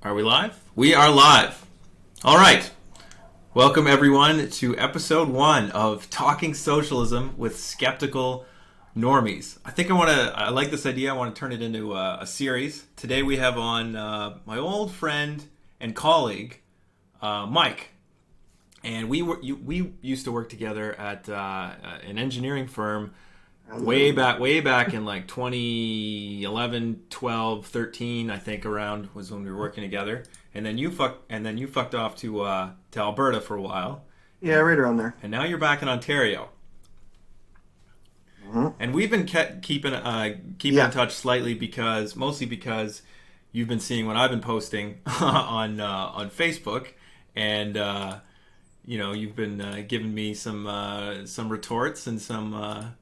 Are we live? We are live. All right. Welcome, everyone, to episode 1 of Talking Socialism with Skeptical Normies. I like this idea. I want to turn it into a series. Today we have on my old friend and colleague, Mike. And we used to work together at an engineering firm way back in like 2011, 12, 13, I think around was when we were working together. And then you fucked off to Alberta for a while. Yeah, right around there. And now you're back in Ontario. Mm-hmm. And we've been keeping in touch slightly mostly because you've been seeing what I've been posting on Facebook, and you've been giving me some retorts and some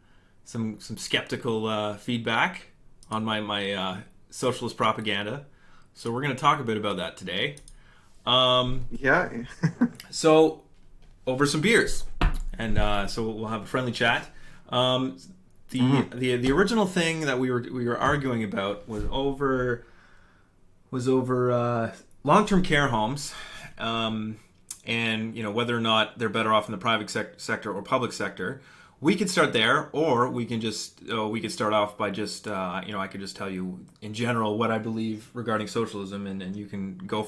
skeptical feedback on my socialist propaganda. So we're going to talk a bit about that today. Yeah. So over some beers, and so we'll have a friendly chat. The original thing that we were arguing about was over long-term care homes, and whether or not they're better off in the private sector or public sector. We could start there, or we could start off by just I could just tell you in general what I believe regarding socialism, and you can go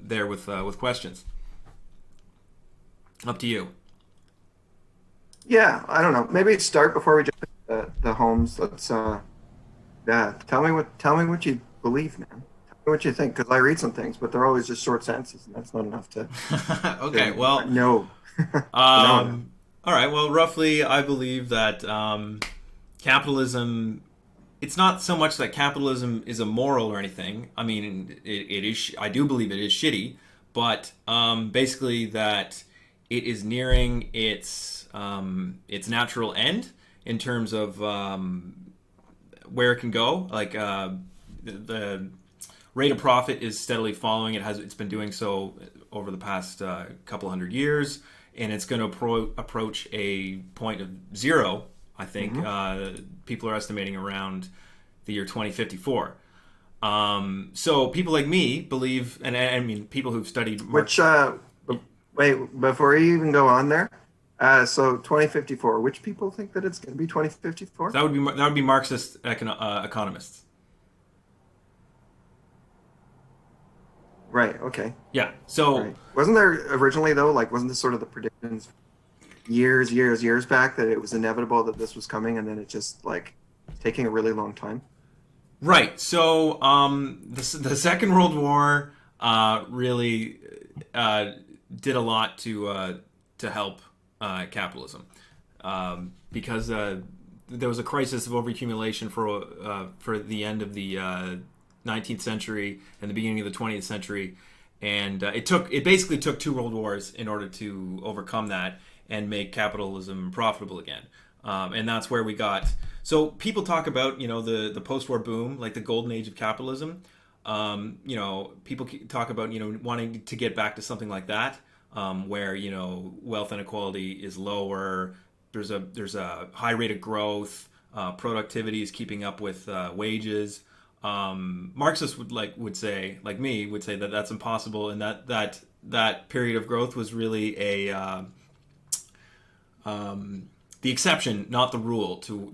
there with questions. Up to you. Yeah, I don't know. Maybe start before we jump into the homes. Let's tell me what you believe, man. Tell me what you think, because I read some things, but they're always just short sentences, and that's not enough to. Okay, well, no. No. All right. Well, roughly, I believe that capitalism. It's not so much that capitalism is immoral or anything. I mean, it is. I do believe it is shitty, but basically that it is nearing its natural end in terms of where it can go. Like the rate of profit is steadily following. It's been doing so over the past couple hundred years. And it's going to approach a point of zero, I think. Mm-hmm. People are estimating around the year 2054. So people like me believe, and I mean people who've studied... Wait, before you even go on there, so 2054, which people think that it's going to be 2054? That would be Marxist economists. Right, okay. Yeah, so... Right. Wasn't there originally, though, wasn't this sort of the predictions years back that it was inevitable that this was coming, and then it just, taking a really long time? Right, so the Second World War really did a lot to help capitalism, because there was a crisis of overaccumulation for the end of the 19th century and the beginning of the 20th century, and it basically took 2 world wars in order to overcome that and make capitalism profitable again, and that's where we got. So people talk about the post-war boom, like the golden age of capitalism. People talk about wanting to get back to something like that, where wealth inequality is lower. There's a high rate of growth. Productivity is keeping up with wages. Marxists would say, like me, would say that that's impossible, and that period of growth was really the exception, not the rule to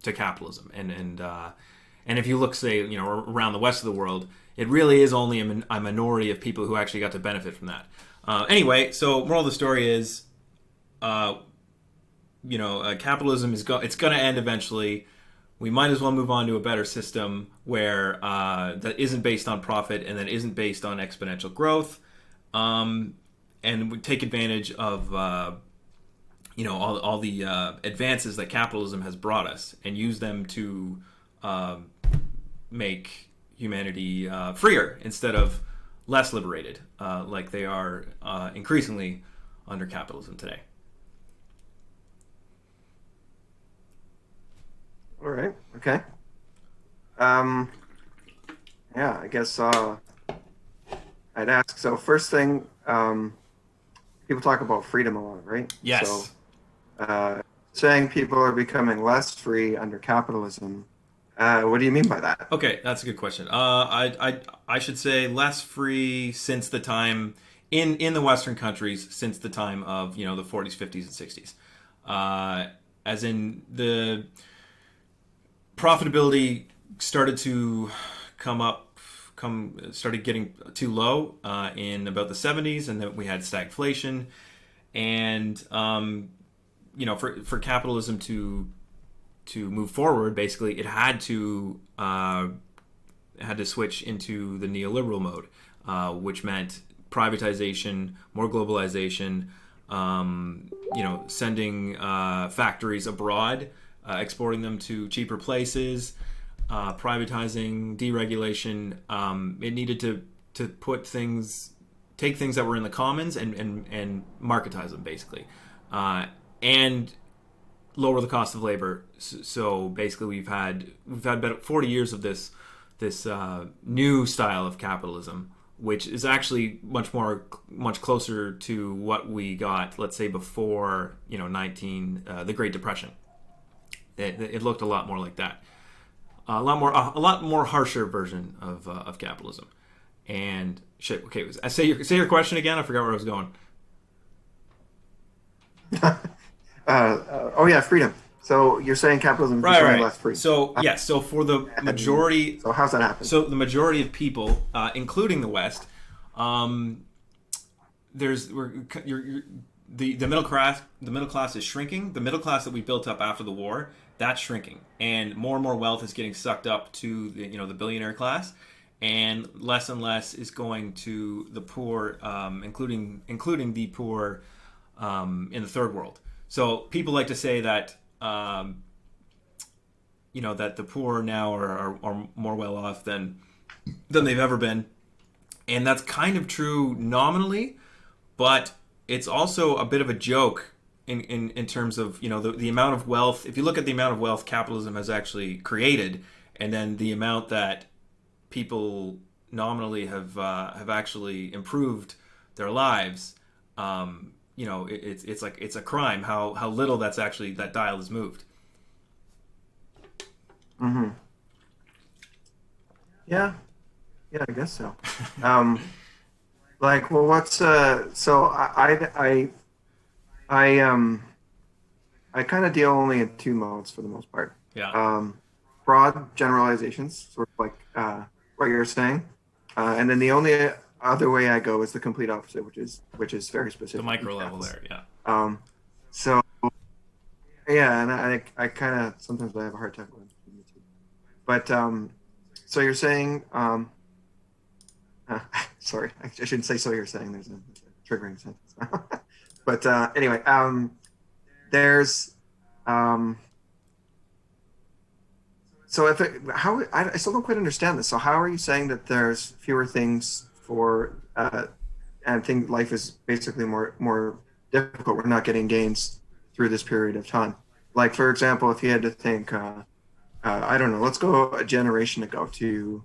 capitalism. And if you look, say, around the rest of the world, it really is only a minority of people who actually got to benefit from that. Anyway, so moral of the story is, capitalism it's going to end eventually. We might as well move on to a better system where that isn't based on profit and that isn't based on exponential growth, and we take advantage of all the advances that capitalism has brought us and use them to make humanity freer instead of less liberated, like they are increasingly under capitalism today. All right. Okay. Yeah, I guess I'd ask. So first thing, people talk about freedom a lot, right? Yes. So saying people are becoming less free under capitalism What do you mean by that? Okay, that's a good question. I should say less free since the time in the Western countries since the time of the 40s, 50s, and 60s. As in the profitability started to started getting too low in about the 70s, and then we had stagflation, and for capitalism to move forward, basically it had to switch into the neoliberal mode, which meant privatization, more globalization, sending factories abroad, exporting them to cheaper places, privatizing, deregulation. It needed to take things that were in the commons and marketize them, basically, and lower the cost of labor. So basically, we've had about 40 years of this new style of capitalism, which is actually much closer to what we got, let's say, before the Great Depression. It looked a lot more like that, a lot more harsher version of capitalism. And shit. Okay, say your question again. I forgot where I was going. Oh yeah, freedom. So you're saying capitalism is becoming less free. So yes, so for the majority. So how's that happen? So the majority of people, including the West, the middle class. The middle class is shrinking. The middle class that we built up after the war, that's shrinking, and more wealth is getting sucked up to the billionaire class, and less is going to the poor, including the poor in the third world. So people like to say that that the poor now are more well off than they've ever been, and that's kind of true nominally, but it's also a bit of a joke in terms of the amount of wealth. If you look at the amount of wealth capitalism has actually created, and then the amount that people nominally have actually improved their lives. It's a crime how little that dial has moved. Mm-hmm. Yeah, I guess so. What's so I kind of deal only in two modes for the most part. Yeah. Broad generalizations, sort of like what you're saying, and then the only other way I go is the complete opposite, which is very specific. The micro level there, yeah. So yeah, and I kind of sometimes I have a hard time with it too. But so you're saying, sorry, I shouldn't say. So you're saying there's a triggering sentence. But anyway, there's so I still don't quite understand this. So how are you saying that there's fewer things for and think life is basically more difficult? We're not getting gains through this period of time. Like, for example, if you had to think, I don't know, let's go a generation ago to,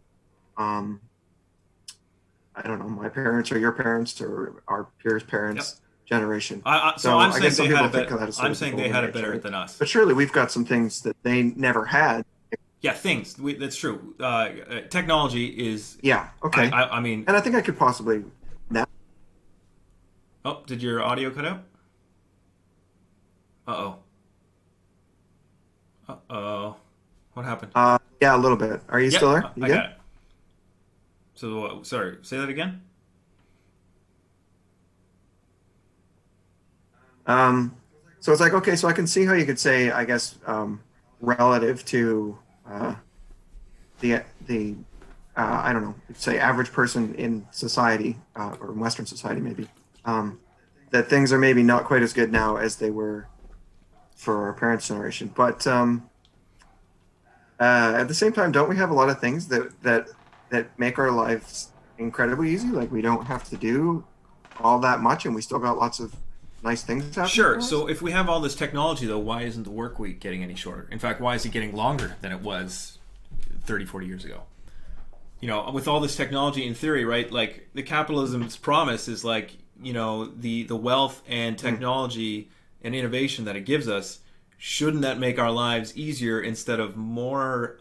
I don't know, my parents or your parents or our peers' parents' generation. So I'm saying they had it better right? than us. But surely we've got some things that they never had. Yeah, that's true. Technology is. Yeah. Okay. I mean, and I think I could possibly. Oh, did your audio cut out? Uh-oh. What happened? Yeah, a little bit. Are you still there? I got it. So, sorry, say that again? So it's like, okay, so I can see how you could say, I guess, relative to the I don't know, say average person in society, or in Western society maybe, that things are maybe not quite as good now as they were for our parents' generation. But at the same time, don't we have a lot of things that make our lives incredibly easy? Like, we don't have to do all that much, and we still got lots of nice things happening. Sure. So if we have all this technology, though, why isn't the work week getting any shorter? In fact, why is it getting longer than it was 30, 40 years ago? With all this technology, in theory, right? Like, the capitalism's promise is like, the wealth and technology and innovation that it gives us shouldn't that make our lives easier instead of more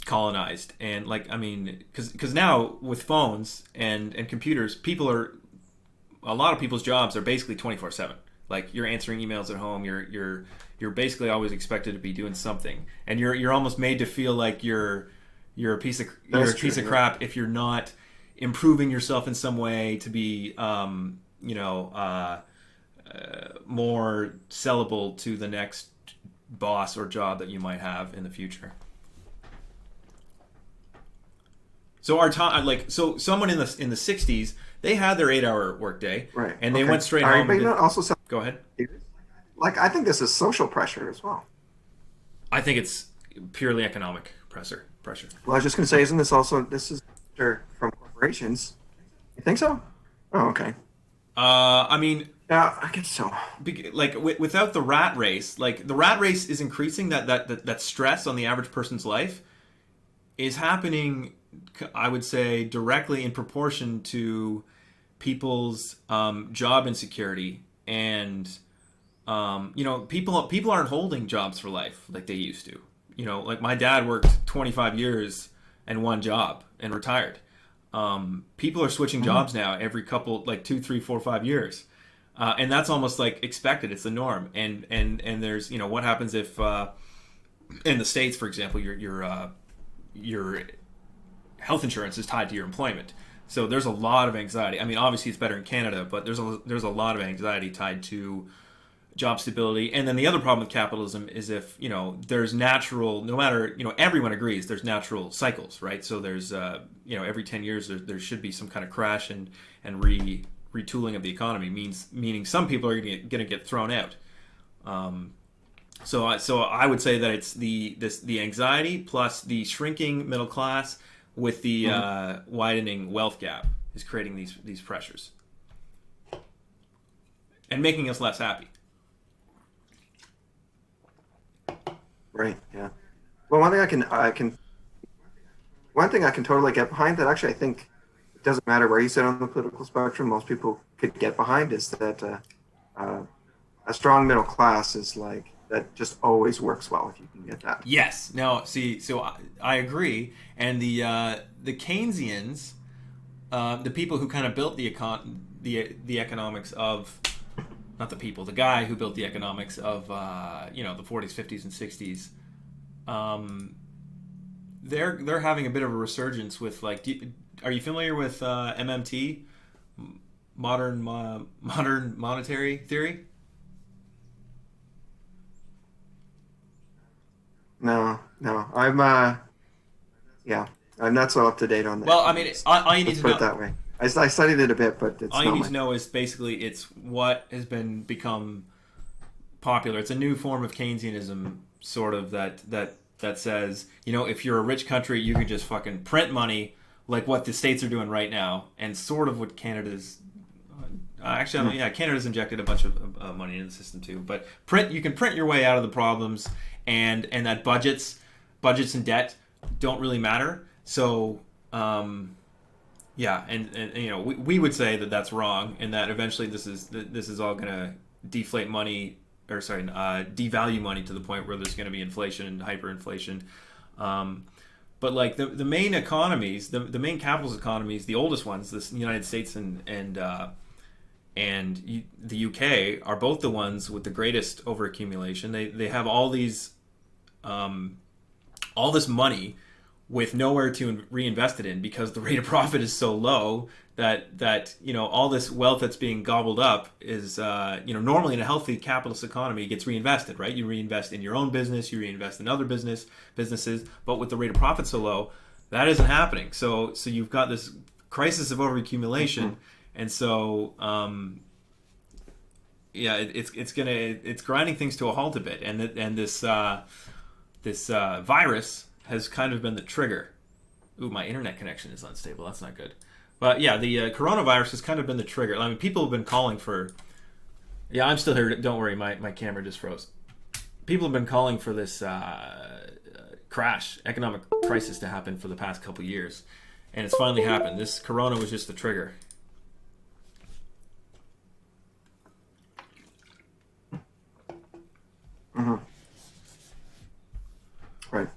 colonized? And like, I mean, because now with phones and computers, a lot of people's jobs are basically 24/7. Like you're answering emails at home, you're basically always expected to be doing something, and you're almost made to feel like you're a piece of crap if you're not improving yourself in some way to be more sellable to the next boss or job that you might have in the future. So our time, like, so someone in the '60s, they had their 8-hour workday, Right. and they went straight All right, home. but you know, also, Go ahead. like, I think this is social pressure as well. I think it's purely economic pressure. Well, I was just going to say, isn't this is pressure from corporations? You think so? Oh, okay. I mean, Yeah, I guess so. like without the rat race, like the rat race is increasing. That stress on the average person's life is happening, I would say, directly in proportion to people's job insecurity, and people aren't holding jobs for life like they used to. Like my dad worked 25 years and one job and retired. People are switching jobs now every couple, like 2, 3, 4, 5 years, and that's almost like expected. It's the norm. And there's what happens if in the States, for example, your health insurance is tied to your employment. So there's a lot of anxiety. I mean, obviously it's better in Canada, but there's a lot of anxiety tied to job stability. And then the other problem with capitalism is if there's natural, no matter everyone agrees there's natural cycles, right? So there's every 10 years there should be some kind of crash and retooling of the economy, meaning some people are going to get thrown out. So I would say that it's the anxiety plus the shrinking middle class with the widening wealth gap is creating these pressures and making us less happy. Right. Yeah. Well, one thing I can totally get behind, that actually I think it doesn't matter where you sit on the political spectrum, most people could get behind, is that a strong middle class is like that just always works well if you can get that. Yes. No. See. So I agree. And the Keynesians, the people who kind of built the economics of, not the people, the guy who built the economics of the 40s, 50s, and 60s. They're having a bit of a resurgence with, like, are you familiar with MMT, modern monetary theory? No. I'm I'm not so up to date on that. Well, I mean, all you need Let's to put know. it that way. I studied it a bit, but it's All you not need to know is basically it's what has become popular. It's a new form of Keynesianism, sort of, that says, if you're a rich country, you can just fucking print money like what the states are doing right now, and sort of what Canada's. Canada's injected a bunch of money into the system too. But you can print your way out of the problems, and that budgets and debt don't really matter. So. Yeah, and we would say that that's wrong, and that eventually this is all going to deflate money, or sorry, devalue money to the point where there's going to be inflation and hyperinflation. But like the main economies, the main capitalist economies, the oldest ones, the United States and the UK, are both the ones with the greatest overaccumulation. They have all this money with nowhere to reinvest it in, because the rate of profit is so low that all this wealth that's being gobbled up is normally in a healthy capitalist economy gets reinvested, right? You reinvest in your own business, you reinvest in other businesses, but with the rate of profit so low, that isn't happening. So you've got this crisis of overaccumulation, and so it's grinding things to a halt a bit, and this virus has kind of been the trigger. Ooh, my internet connection is unstable. That's not good. But yeah, the coronavirus has kind of been the trigger. I mean, people have been calling for... Yeah, I'm still here. Don't worry, my camera just froze. People have been calling for this economic crisis to happen for the past couple years. And it's finally happened. This corona was just the trigger. Right.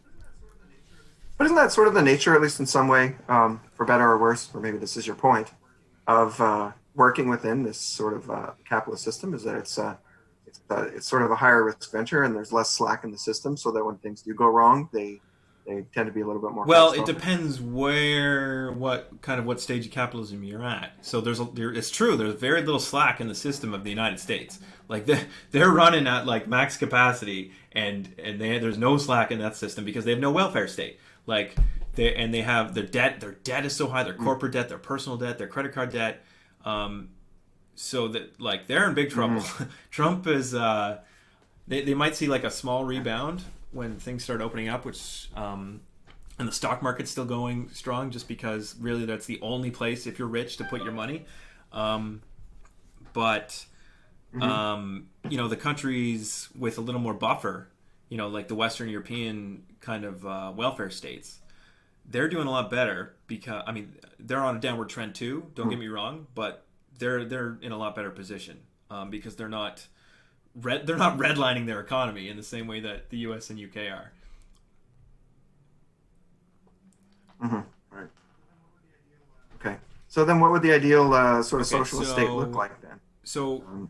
But isn't that sort of the nature, at least in some way, for better or worse, or maybe this is your point, of working within this sort of capitalist system? Is that it's sort of a higher risk venture, and there's less slack in the system, so that when things do go wrong, they tend to be a little bit more Well, it catastrophic. depends what stage of capitalism you're at. So it's true. There's very little slack in the system of the United States. Like they're running at like max capacity, and there's no slack in that system because they have no welfare state. Like they have their debt. Their debt is so high. Their corporate debt, their personal debt, their credit card debt. So that like they're in big trouble. Trump is. They might see like a small rebound when things start opening up, which and the stock market's still going strong, just because really that's the only place if you're rich to put your money. But the countries with a little more buffer, like the Western European kind of welfare states, they're doing a lot better because they're on a downward trend too. Don't get me wrong, but they're in a lot better position because they're not redlining their economy in the same way that the U.S. and UK are. Mm-hmm. Right. Okay. So then, what would the ideal sort of socialist state look like then? So,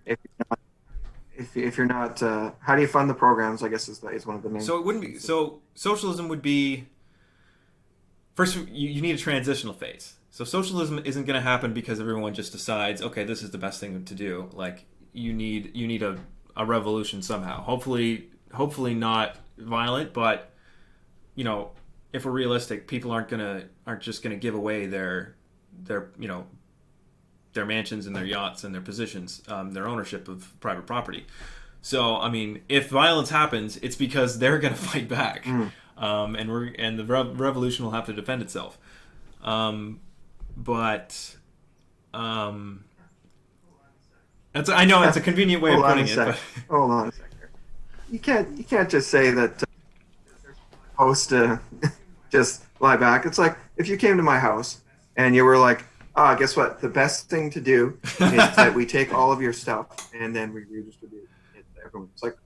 if you're not, how do you fund the programs? I guess is one of the main. So it wouldn't be. So socialism would be first. You need a transitional phase. So socialism isn't going to happen because everyone just decides, okay, this is the best thing to do. Like you need a revolution somehow. Hopefully not violent, but if we're realistic, people aren't just gonna give away their mansions and their yachts and their positions, their ownership of private property. So if violence happens, it's because they're gonna fight back, and the revolution will have to defend itself. I know it's a convenient way of putting it. But... Hold on a second. You can't just say that supposed to just lie back. It's like if you came to my house and you were like, guess what? The best thing to do is that we take all of your stuff and then we redistribute it to everyone. It's like,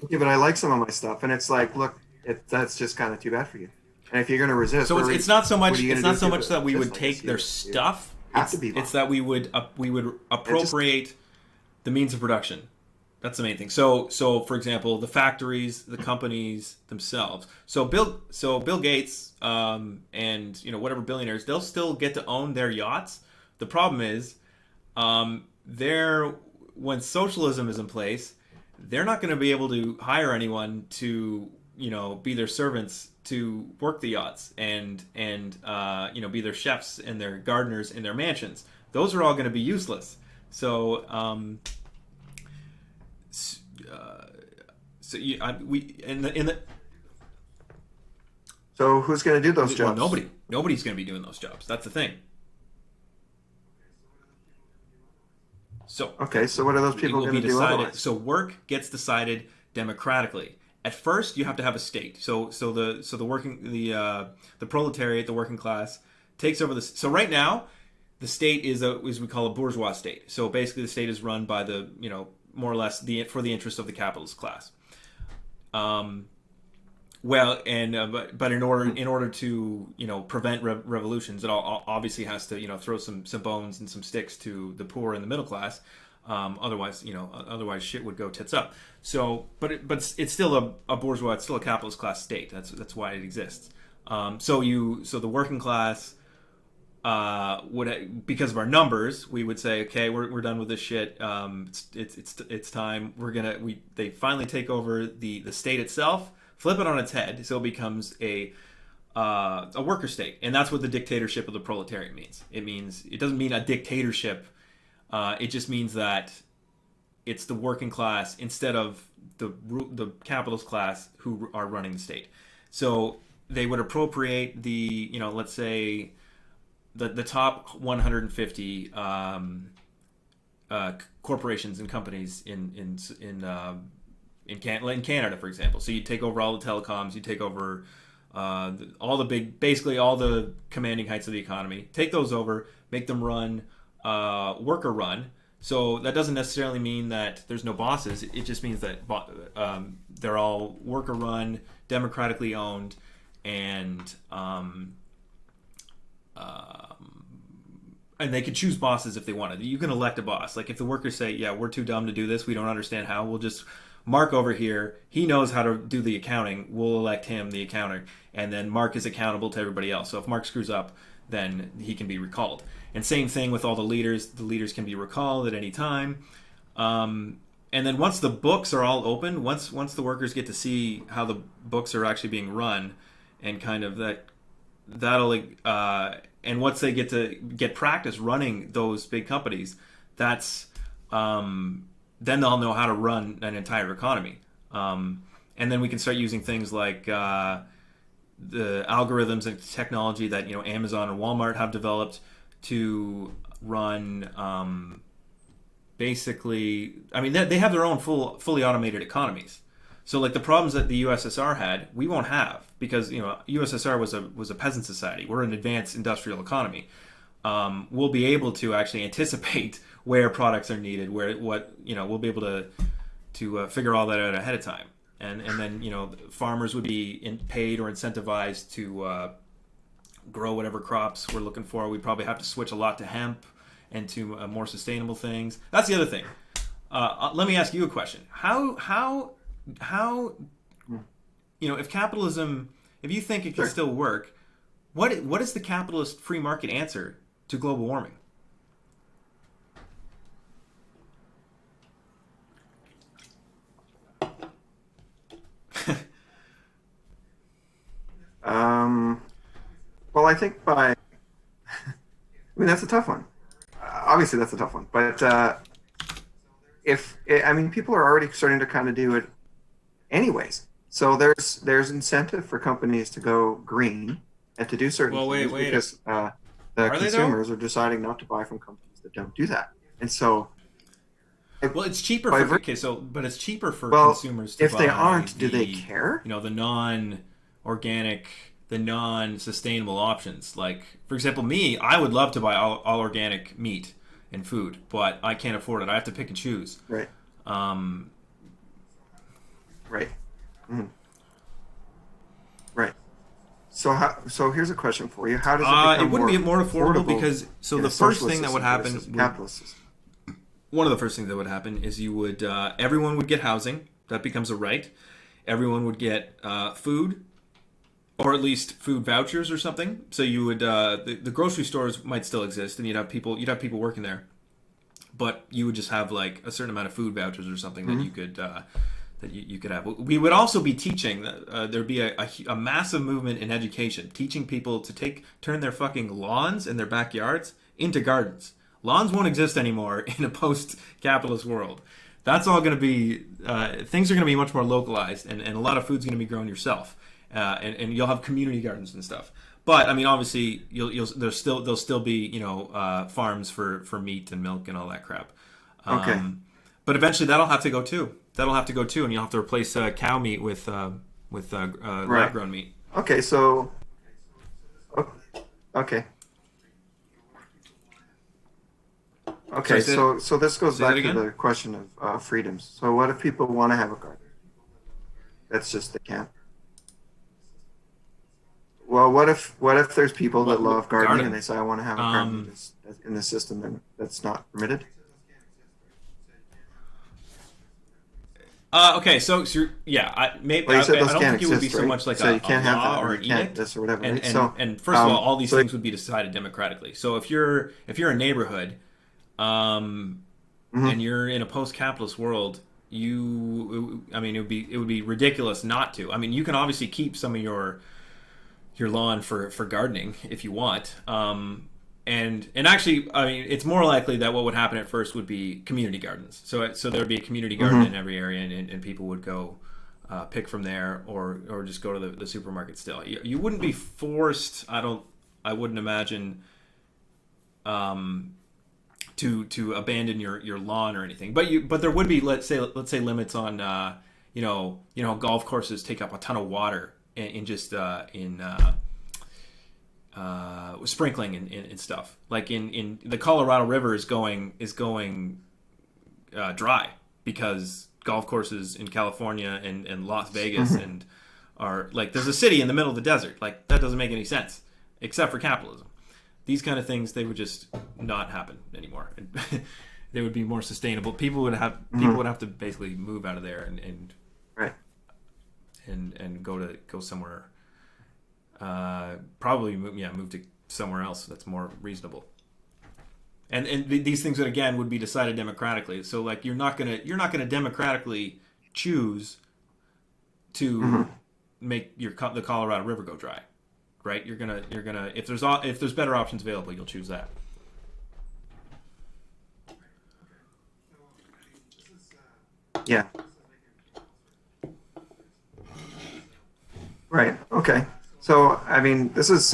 okay, but I like some of my stuff, and it's like, look, that's just kind of too bad for you. And if you're going to resist, so it's not so much. It's not so much that we would like take their stuff. It's that we would appropriate the means of production. That's the main thing. So for example, the factories, the companies themselves. So Bill Gates and whatever billionaires, they'll still get to own their yachts. The problem is, when socialism is in place, they're not going to be able to hire anyone to be their servants to work the yachts and be their chefs and their gardeners in their mansions. Those are all going to be useless. So So who's going to do those jobs? Well, nobody's going to be doing those jobs. That's the thing. So what are those people going to do otherwise? So work gets decided democratically. At first, you have to have a state. So the proletariat, the working class, takes over this. So right now, the state is we call a bourgeois state. So basically, the state is run by the more or less for the interest of the capitalist class. But in order to prevent revolutions, it all obviously has to throw some bones and some sticks to the poor and the middle class. Otherwise shit would go tits up. So, but it's still a bourgeois, it's still a capitalist class state. That's why it exists. So the working class would, because of our numbers, we would say, okay, we're done with this shit. It's time. They finally take over the state itself, flip it on its head, so it becomes a worker state, and that's what the dictatorship of the proletariat means. It doesn't mean a dictatorship. It just means that it's the working class instead of the capitalist class who are running the state. So they would appropriate let's say the top 150 corporations and companies in Canada, for example. So you take over all the telecoms, you take over basically all the commanding heights of the economy. Take those over, make them run worker run. So that doesn't necessarily mean that there's no bosses. It just means that they're all worker run, democratically owned, and and they can choose bosses if they wanted. You can elect a boss. Like if the workers say, "Yeah, we're too dumb to do this. We don't understand how. We'll just Mark over here. He knows how to do the accounting. We'll elect him the accountant, and then Mark is accountable to everybody else. So if Mark screws up, then he can be recalled. And same thing with all the leaders. The leaders can be recalled at any time. And then once the books are all open, once the workers get to see how the books are actually being run, and kind of that'll and once they get practice running those big companies, that's then they'll know how to run an entire economy. And then we can start using things like the algorithms and technology that Amazon or Walmart have developed to run. Basically, I mean, they have their own fully automated economies. So like the problems that the USSR had, we won't have because USSR was a peasant society. We're an advanced industrial economy. We'll be able to actually anticipate where products are needed, we'll be able to figure all that out ahead of time, and then farmers would be paid or incentivized to grow whatever crops we're looking for. We'd probably have to switch a lot to hemp and to more sustainable things. That's the other thing. Let me ask you a question. How if capitalism, if you think it can still work, what is the capitalist free market answer to global warming? Well, I think I mean, that's a tough one. Obviously, that's a tough one. But people are already starting to kind of do it anyways. So there's incentive for companies to go green and to do certain things because the consumers are deciding not to buy from companies that don't do that. And so, well, it's cheaper but it's cheaper for consumers to buy. If they aren't, do they care? The non-organic, the non-sustainable options. Like, for example, I would love to buy all organic meat and food, but I can't afford it. I have to pick and choose. Right. Right. Mm-hmm. Right. So here's a question for you: how does it become it wouldn't be more affordable because the first thing that would happen one of the first things that would happen is you would everyone would get housing. That becomes a right. Everyone would get food, or at least food vouchers or something. So you would the grocery stores might still exist, and you'd have people working there, but you would just have like a certain amount of food vouchers or something that you could you could have. We would also be teaching. There'd be a massive movement in education, teaching people to turn their fucking lawns in their backyards into gardens. Lawns won't exist anymore in a post-capitalist world. That's all going to be things are going to be much more localized, and a lot of food's going to be grown yourself. And you'll have community gardens and stuff. But I mean, obviously, there'll still be farms for meat and milk and all that crap. Okay. But eventually, that'll have to go too. And you'll have to replace cow meat with lab-grown meat. Okay. So. Okay. Okay. So this goes back to the question of freedoms. So what if people want to have a garden? That's just they can't. Well, what if there's people that love gardening and they say I want to have a garden in the system, then that's not permitted? Okay, so maybe I don't think it would be so much like a law or an edict, this or whatever. And first of all these things would be decided democratically. So if you're a neighborhood, and you're in a post-capitalist world, it would be ridiculous not to. I mean, you can obviously keep some of your lawn for gardening if you want. And actually, I mean, it's more likely that what would happen at first would be community gardens. So there would be a community garden in every area, and people would go pick from there, or just go to the supermarket. Still, you wouldn't be forced. I wouldn't imagine to abandon your lawn or anything. But there would be let's say limits on golf courses take up a ton of water in sprinkling and stuff. Like in the Colorado River is going dry because golf courses in California and Las Vegas and are like there's a city in the middle of the desert. Like that doesn't make any sense except for capitalism. These kind of things they would just not happen anymore. They would be more sustainable. People would have to basically move out of there right. and go somewhere. Probably move to somewhere else that's more reasonable. And these things that again would be decided democratically. So like you're not gonna democratically choose to make the Colorado River go dry, right? You're gonna if there's better options available, you'll choose that. Yeah. Right. Okay. So I mean, this is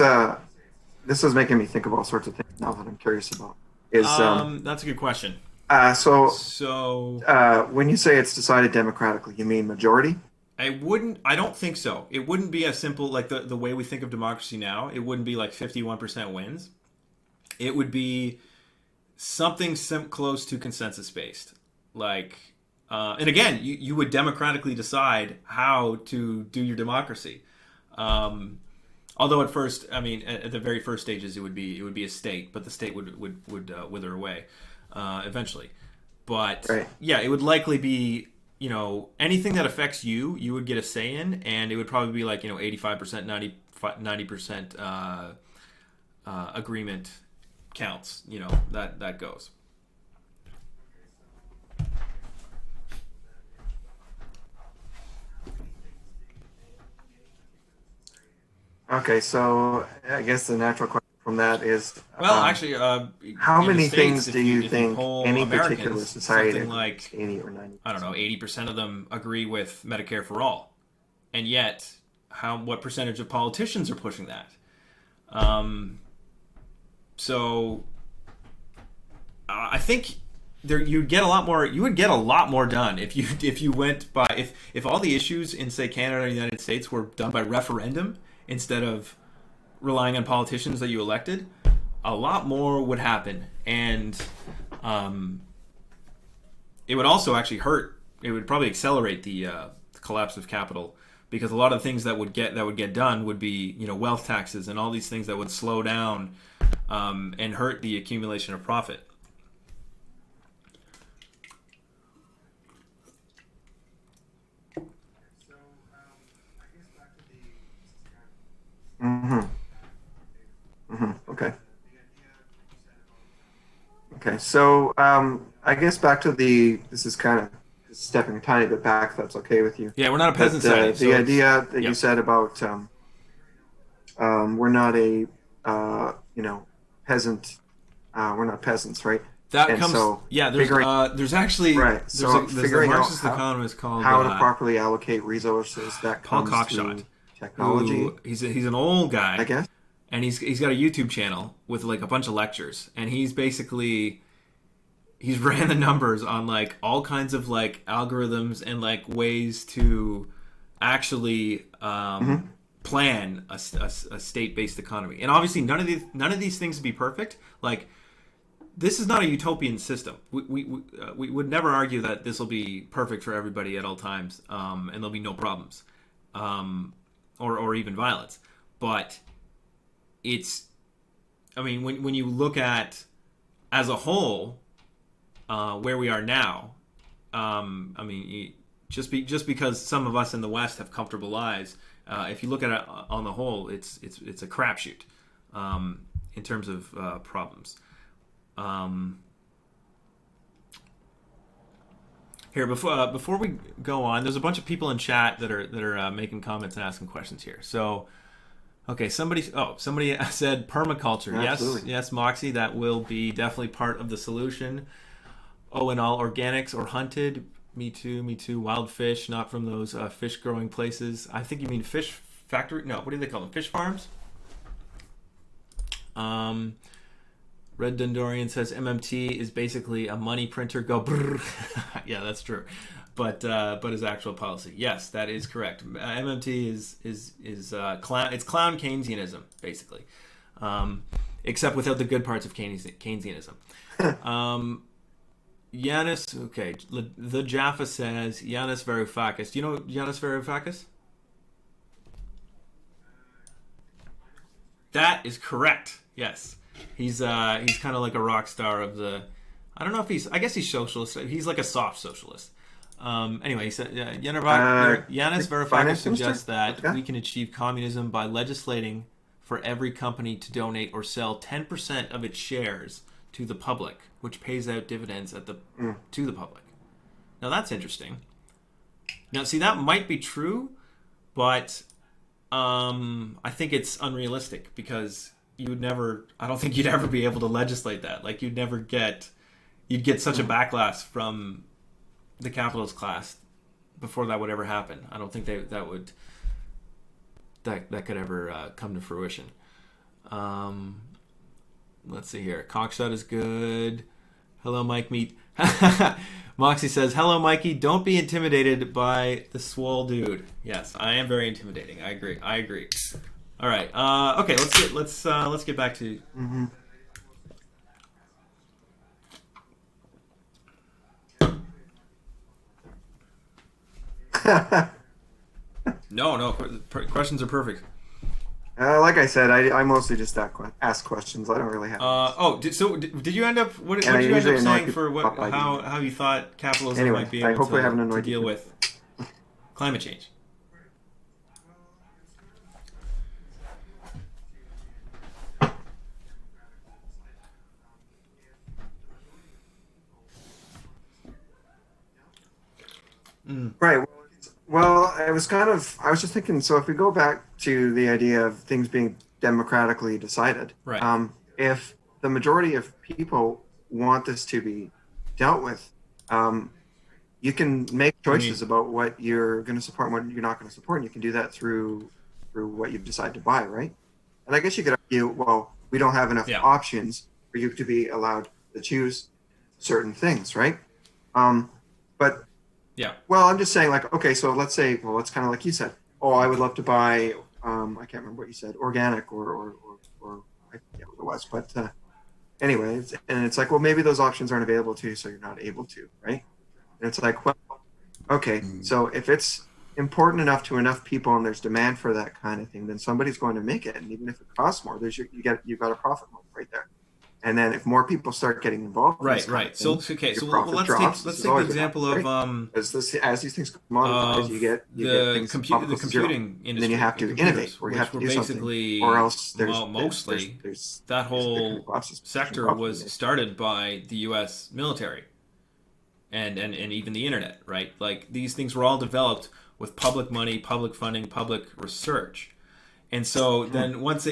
making me think of all sorts of things now that I'm curious about. That's a good question. When you say it's decided democratically, you mean majority? I don't think so. It wouldn't be as simple like the way we think of democracy now. It wouldn't be like 51% wins. It would be something close to consensus based. Like, and again, you would democratically decide how to do your democracy. Although at first, I mean, at the very first stages, it would be a state, but the state would wither away eventually. But right. Yeah, it would likely be anything that affects you would get a say in, and it would probably be like 85%, 90% agreement counts. That goes. Okay, so I guess the natural question from that is, actually, how many States, things do you if think any Americans, particular society, something like 80 or 90? I don't know, 80% of them agree with Medicare for all, and yet, what percentage of politicians are pushing that? So, I think you would get a lot more done if you went by if all the issues in say Canada or the United States were done by referendum instead of relying on politicians that you elected. A lot more would happen, and it would also actually hurt. It would probably accelerate the collapse of capital, because a lot of the things that would get done would be wealth taxes and all these things that would slow down and hurt the accumulation of profit. Okay. Okay. So I guess back to this is kind of stepping a tiny bit back, if that's okay with you. Yeah, we're not a peasant society. The idea that you said about we're not a peasant. We're not peasants, right? That and comes. So there's actually right. So there's a Marxist economist called how to properly allocate resources. That Paul comes Cockshott. through technology. He's an old guy, I guess. And he's got a YouTube channel with like a bunch of lectures, and he's ran the numbers on like all kinds of like algorithms and like ways to actually plan a state-based economy. And obviously none of these things would be perfect. Like, this is not a utopian system. We would never argue that this will be perfect for everybody at all times, and there'll be no problems, or even violence. But when you look at as a whole where we are now, just because some of us in the West have comfortable lives, if you look at it on the whole, it's a crapshoot in terms of problems. Here, before we go on, there's a bunch of people in chat that are making comments and asking questions here. So, okay, somebody said permaculture. Absolutely. Yes, Moxie, that will be definitely part of the solution. Oh, and all organics or hunted. Me too. Wild fish, not from those fish growing places. I think you mean fish factory. No, what do they call them? Fish farms. Red Dundorian says MMT is basically a money printer. Go brrr. Yeah, that's true. But his actual policy, yes, that is correct. MMT is clown. It's clown Keynesianism, basically, except without the good parts of Keynesianism. Yanis, okay. The Jaffa says Yanis Varoufakis. Do you know Yanis Varoufakis? That is correct. Yes, he's kind of like a rock star of the. I don't know if he's. I guess he's socialist. He's like a soft socialist. Anyway, he said Yanis Varoufakis Finance minister? suggests that Okay. we can achieve communism by legislating for every company to donate or sell 10% of its shares to the public, which pays out dividends to the public. Now that's interesting. Now, see, that might be true, but I think it's unrealistic because you would never. I don't think you'd ever be able to legislate that. Like you'd get such a backlash from the capitalist class before that would ever happen. I don't think that could ever come to fruition. Let's see here. Cockshot is good. Hello, Mike Meat. Moxie says, "Hello, Mikey. Don't be intimidated by the swole dude." Yes, I am very intimidating. I agree. All right. Okay. Let's get back to. Mm-hmm. No. Questions are perfect. Like I said, I mostly just ask questions. I don't really have. Did you end up? What And I did you end up usually annoy saying for people by how you thought capitalism Anyway, might be I able hope I haven't to annoyed deal you. with climate change? Right. Well, I was just thinking, so if we go back to the idea of things being democratically decided, Right. if the majority of people want this to be dealt with, you can make choices about what you're going to support and what you're not going to support. And you can do that through what you decide to buy, right? And I guess you could argue, well, we don't have enough Yeah. options for you to be allowed to choose certain things, right? But Yeah. well, I'm just saying, like, okay, so let's say, well, it's kind of like you said. Oh, I would love to buy. I can't remember what you said, organic or I forget what it was, but anyway, and it's like, well, maybe those options aren't available to you, so you're not able to, right? And it's like, well, okay, so if it's important enough to enough people and there's demand for that kind of thing, then somebody's going to make it, and even if it costs more, you've got a profit motive right there. And then if more people start getting involved, in this kind of So thing, okay. your So profit let's drops. take This is the always what example happens, of right? As these things commoditize, you get things the pop close to zero. computing industry. And then you have to innovate, or you have to do something, Basically, or else mostly there's that whole there collapses- sector collapses was again. started by the U.S. military and even the internet, right? Like these things were all developed with public money, public funding, public research, and so then once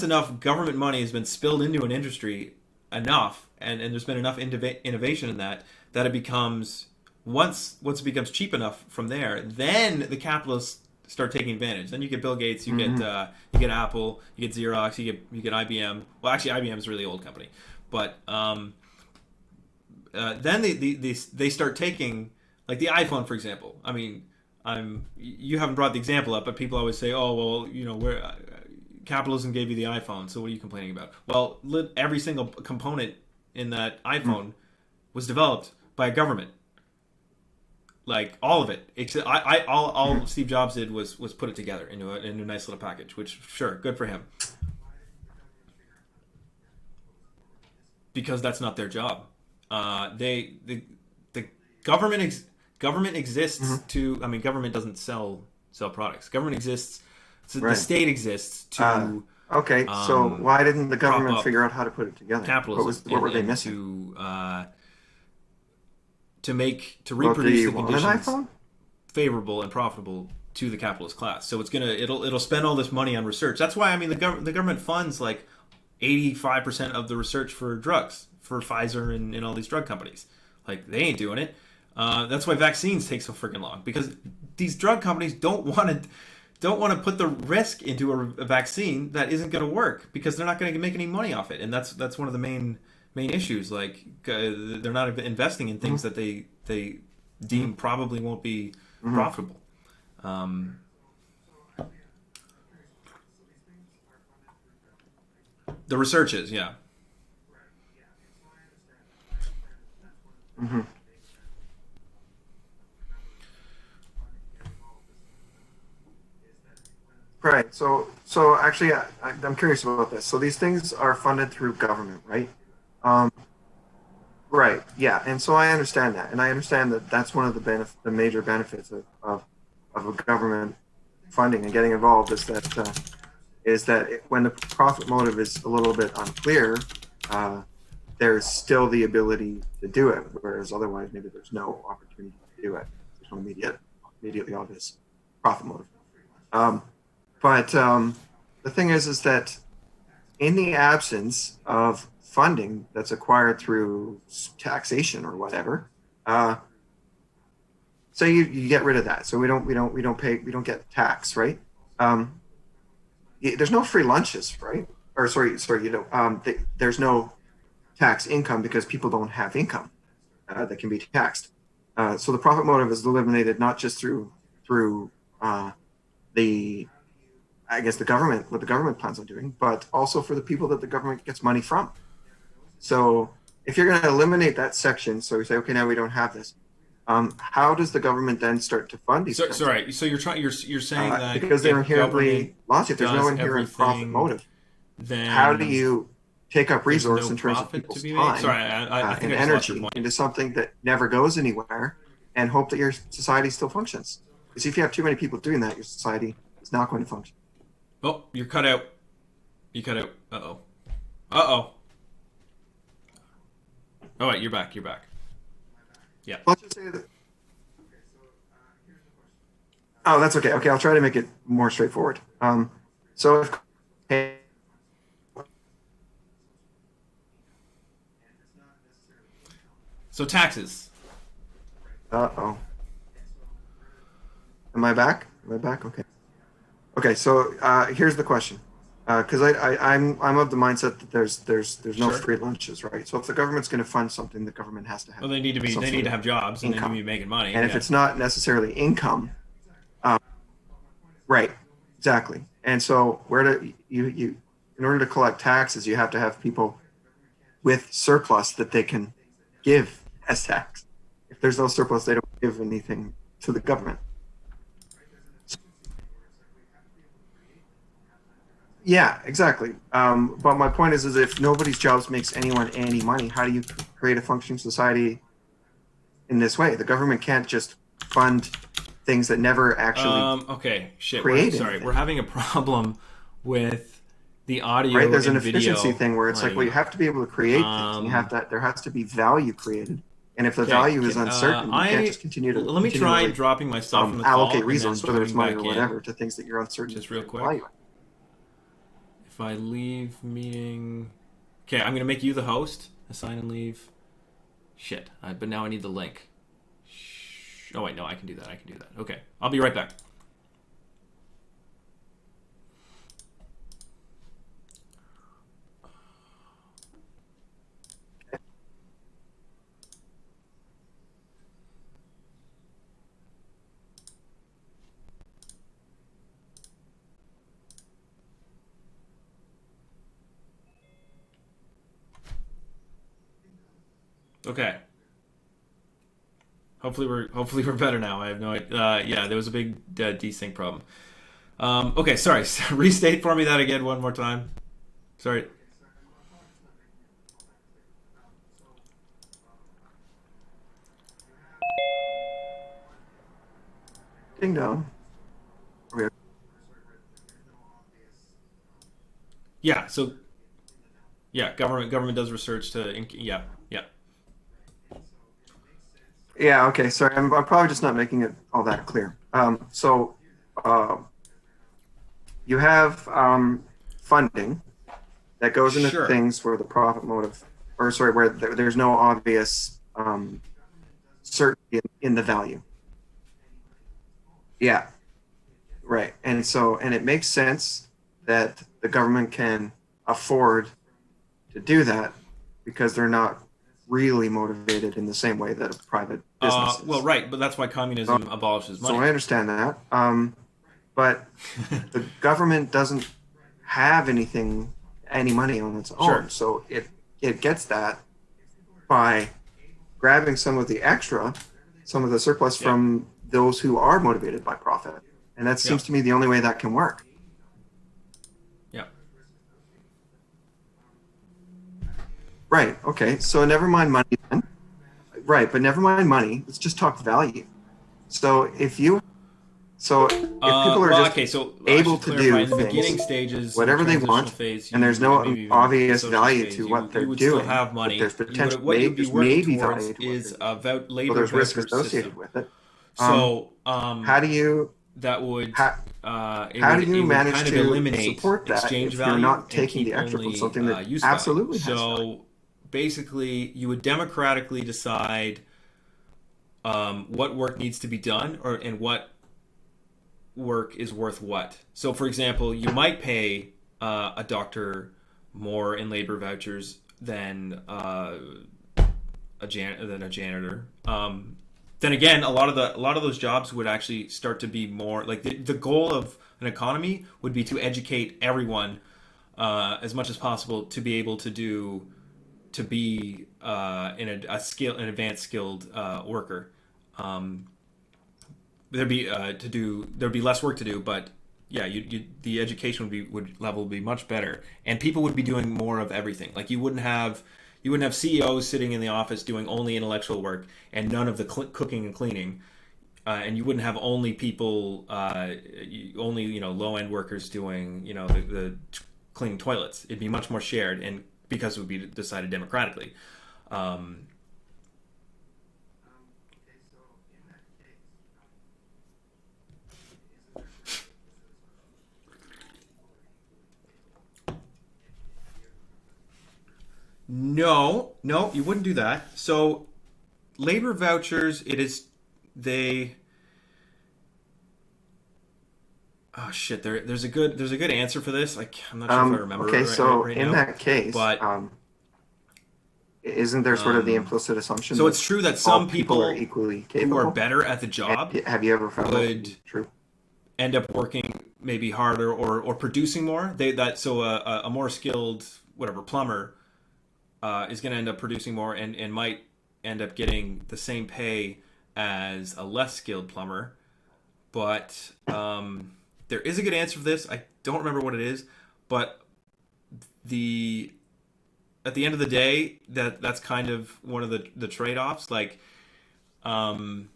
enough government money has been spilled into an industry enough, and there's been enough innovation in that it becomes once it becomes cheap enough from there, then the capitalists start taking advantage. Then you get Bill Gates, you get Apple, you get Xerox, you get IBM. Well, actually, IBM is a really old company, but then they start taking, like, the iPhone, for example. I mean, you haven't brought the example up, but people always say, oh well, where capitalism gave you the iPhone, so what are you complaining about? Well, every single component in that iPhone was developed by a government, like all of it. Except all Steve Jobs did was put it together into a nice little package, which, sure, good for him, because that's not their job. The government exists to. I mean, government doesn't sell products. Government exists. So the Right. state exists to Okay, so why didn't the prop government up figure out how to put it together? capitalism. What were they and missing? to Well, do reproduce you the want an conditions iPhone? favorable and profitable to the capitalist class. So it'll spend all this money on research. That's why, I mean, the government funds like 85% of the research for drugs for Pfizer and all these drug companies. Like, they ain't doing it. That's why vaccines take so freaking long, because these drug companies don't want to put the risk into a vaccine that isn't going to work, because they're not going to make any money off it. And that's one of the main issues. Like, they're not investing in things that they deem probably won't be profitable. The research is, yeah. Hmm. Right. So actually, I'm curious about this. So these things are funded through government, right? Um, right. Yeah. And so I understand that, and I understand that that's one of the major benefits of a government funding and getting involved is that when the profit motive is a little bit unclear, uh, there's still the ability to do it, whereas otherwise maybe there's no opportunity to do it. There's no immediately obvious profit motive. Um, but the thing is that in the absence of funding that's acquired through taxation or whatever, uh, so you get rid of that. So we don't get tax, right? Um, there's no free lunches, right? Or sorry, there's no tax income because people don't have income that can be taxed. So the profit motive is eliminated not just through uh, the I guess the government, what the government plans on doing, but also for the people that the government gets money from. So if you're going to eliminate that section, so we say, okay, now we don't have this. How does the government then start to fund these kinds of Sorry. So you're saying that because they're if government inherently lost. If there's no does inherent profit everything, motive, how do then you take up there's resource no in terms of profit to people's be made? time Sorry, I think and I just lost your energy point. into something that never goes anywhere and hope that your society still functions? Because if you have too many people doing that, your society is not going to function. Oh, you're cut out. You cut out. Uh oh. Uh oh. Oh wait, you're back. You're back. Yeah. Let's just say that. Oh, that's okay. Okay, I'll try to make it more straightforward. So if So taxes. oh, am I back? Am I back? Okay. Okay. So here's the question, because I'm of the mindset that there's no Sure. free lunches, right? So if the government's going to fund something, the government has to Well, have they need to be. some They need sort to of have jobs, and they need to income, be making money. and if Yeah. it's not necessarily income, um, right? Exactly. And so where do you in order to collect taxes, you have to have people with surplus that they can give as tax. If there's no surplus, they don't give anything to the government. Yeah, exactly. But my point is if nobody's jobs makes anyone any money, how do you create a functioning society in this way? The government can't just fund things that never actually Okay. Shit. create Sorry. We're anything, having a problem with the right? audio There's an and efficiency video thing where it's like, well, you playing. have to be able to create things, and you have Um. to. There has to be value created, and if the Okay. value is uncertain, you can't I just continue to let me try continually dropping myself from the allocate call and then resource, whether it's joining money or back in, whatever, to things that you're uncertain just of real creating quick. value in. If I leave meeting, okay, I'm gonna make you the host. Assign and leave. Shit. But now I need the link. Oh wait, no, I can do that. I can do that. Okay, I'll be right back. Okay. Hopefully we're better now. I have no idea. Yeah, there was a big desync problem. Okay, sorry. Restate for me that again one more time. Sorry. Ding dong. Okay. Yeah. So yeah, government does research to. Yeah. Yeah. Yeah. Okay. Sorry, I'm probably just not making it all that clear. So uh, you have funding that goes into Sure. things where the profit motive, or sorry, where there's no obvious certainty in the value. Yeah. Right. And it makes sense that the government can afford to do that because they're not really motivated in the same way that a private business Well, is. right, but that's why So, communism abolishes so money. I understand that. But the government doesn't have any money on its own. Sure. So it gets that by grabbing some of the surplus Yeah. from those who are motivated by profit. And that Yeah. seems to me the only way that can work. Yeah. Right. Okay. So never mind money then. Right. But never mind money. Let's just talk value. So if people are Well, just okay, so I able should to clarify. do In the beginning things, stages, in the whatever they transitional want, phase, and there's and no maybe even the obvious socialist value phase, to what they're you would still doing, have but there's money. potential, What you'd be there's working maybe towards value to what they're is doing. a So labor there's risk voucher associated system. with it. So How do you that would how, how do you it would manage kind of to eliminate support that exchange if you're value not and taking keep the extra from only something that use value. absolutely has value? So basically, you would democratically decide what work needs to be done, and what work is worth what. So, for example, you might pay a doctor more in labor vouchers than a janitor. Then again, a lot of those jobs would actually start to be more like the goal of an economy would be to educate everyone as much as possible to be able to be an advanced skilled worker. Um, there'd be less work to do, but yeah, the education level would be much better, and people would be doing more of everything. Like you wouldn't have CEOs sitting in the office doing only intellectual work and none of the cooking and cleaning, and you wouldn't have only people only low end workers doing the cleaning toilets. It'd be much more shared, and because it would be decided democratically. Um, No, no, you wouldn't do that. So labor vouchers, it is they. Oh shit! There's a good answer for this. I'm not sure if I remember Okay, it so right in now, that case, but isn't there sort of the um, implicit assumption so that it's true that all some people are people equally who are capable? better at the And job have you ever found that to would be true? end up working maybe harder or producing more. A more skilled whatever plumber is going to end up producing more and might end up getting the same pay as a less skilled plumber. But there is a good answer for this. I don't remember what it is, but the at the end of the day, that's kind of one of the trade offs. Um,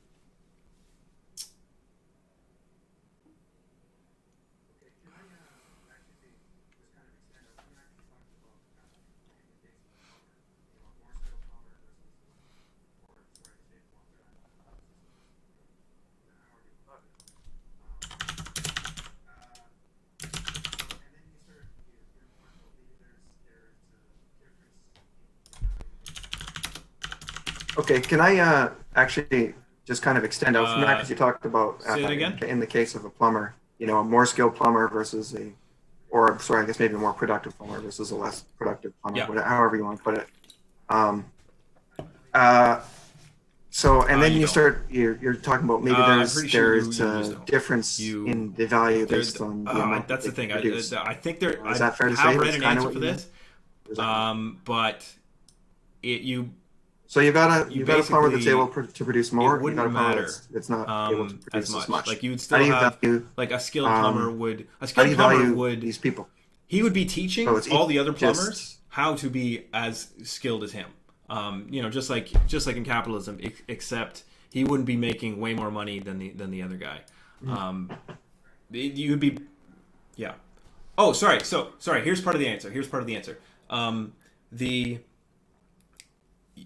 Okay, can I actually just kind of extend out from that uh, because you talked about say it again. in the case of a plumber, a more skilled plumber versus or sorry, I guess maybe a more productive plumber versus a less productive plumber, Yeah. whatever, however you want to put it. Um, uh, so, and then You don't. you're talking about maybe I'm pretty sure there's you just a don't. difference You in the value there. based on the amount that That's the they can thing. produce. I think there. Is I that fair to say? have read That's an kind of answer what for you meant? this, Or is that wrong? but it So you you got a plumber that's able basically to produce it more. You got wouldn't a plumber matter that's not able to as produce as much. much. Like you would How still do you have value like a how do skilled you plumber value would these people? he would be So teaching it's all the other plumbers just how to be as skilled as him. Just like in capitalism, except he wouldn't be making way more money than the other guy. Um, you would be yeah. Oh, sorry. Sorry. Here's part of the answer. The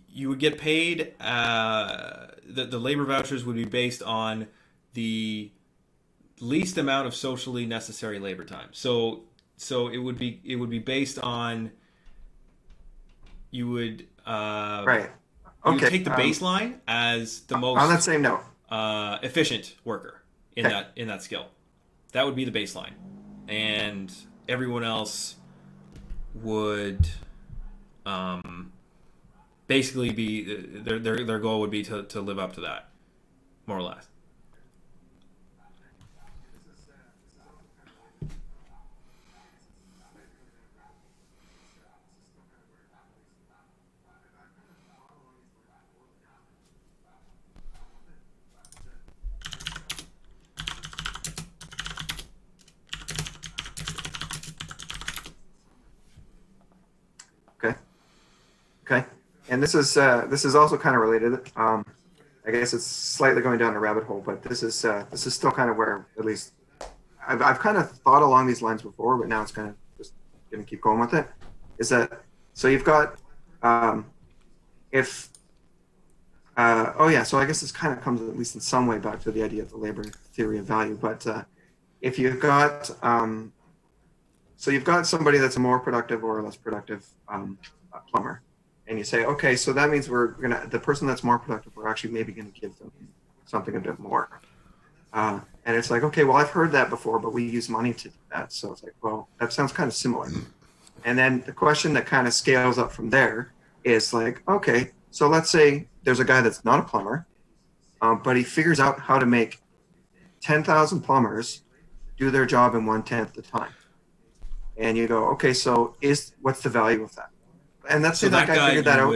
you would get paid. The labor vouchers would be based on the least amount of socially necessary labor time. So it would be based on you would right. you would Okay. take the baseline as the On that most same note, efficient worker okay. in that skill. That would be the baseline, and everyone else would basically be their goal would be to live up to that, more or less. and this is also kind of related. I guess it's slightly going down a rabbit hole, but this is still kind of where at least I've kind of thought along these lines before, but now it's kind of just going to keep going with it. Is that so? You've got if oh yeah, so I guess this kind of comes at least in some way back to the idea of the labor theory of value. But if you've got so you've got somebody that's a more productive or less productive plumber, and you say, okay, so that means the person that's more productive, we're actually maybe gonna give them something a bit more. And it's like, okay, well, I've heard that before, but we use money to do that. So it's like, well, that sounds kind of similar. And then the question that kind of scales up from there is like, okay, so let's say there's a guy that's not a plumber, but he figures out how to make 10,000 plumbers do their job in 1/10 the time. And you go, okay, so what's the value of that? And that's So that that guy guy figured that you out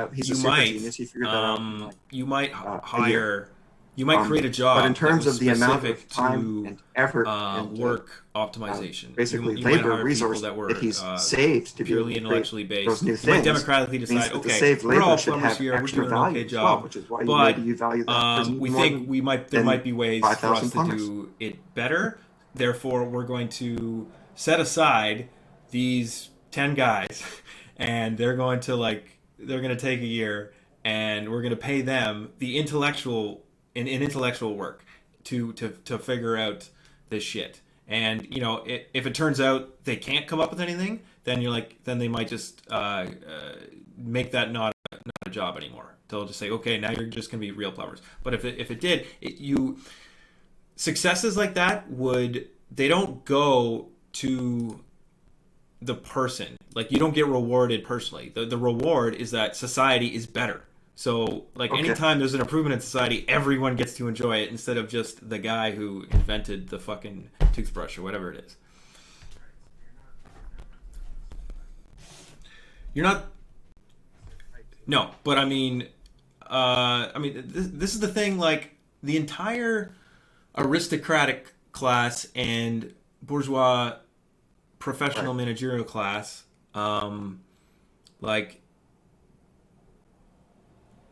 would he's you a super might genius. He figured that out in like you might a year. hire you might create a job But in terms that was of the amount of specific time to and effort and work optimization. basically You might labor hire resource people that were that he's saved to be able purely to create intellectually those based. new You might things democratically means decide, that the okay, saved we're all labor should plumbers have here, we're extra doing an value okay as well, job, which is why but maybe you value that person we more think there than might be ways for 5,000 us to plumbers. do it better. Therefore, we're going to set aside these 10 guys, and they're going to take a year, and we're going to pay them the intellectual work to figure out this shit. And if it turns out they can't come up with anything, then then they might just make that not a job anymore. They'll just say, okay, now you're just going to be real plumbers. But if it did, successes like that they don't go to the person. Like, you don't get rewarded personally. The reward is that society is better. So, like, Okay. anytime there's an improvement in society, everyone gets to enjoy it instead of just the guy who invented the fucking toothbrush or whatever it is. You're not. No, but this is the thing. Like, the entire aristocratic class and bourgeois professional managerial class, like,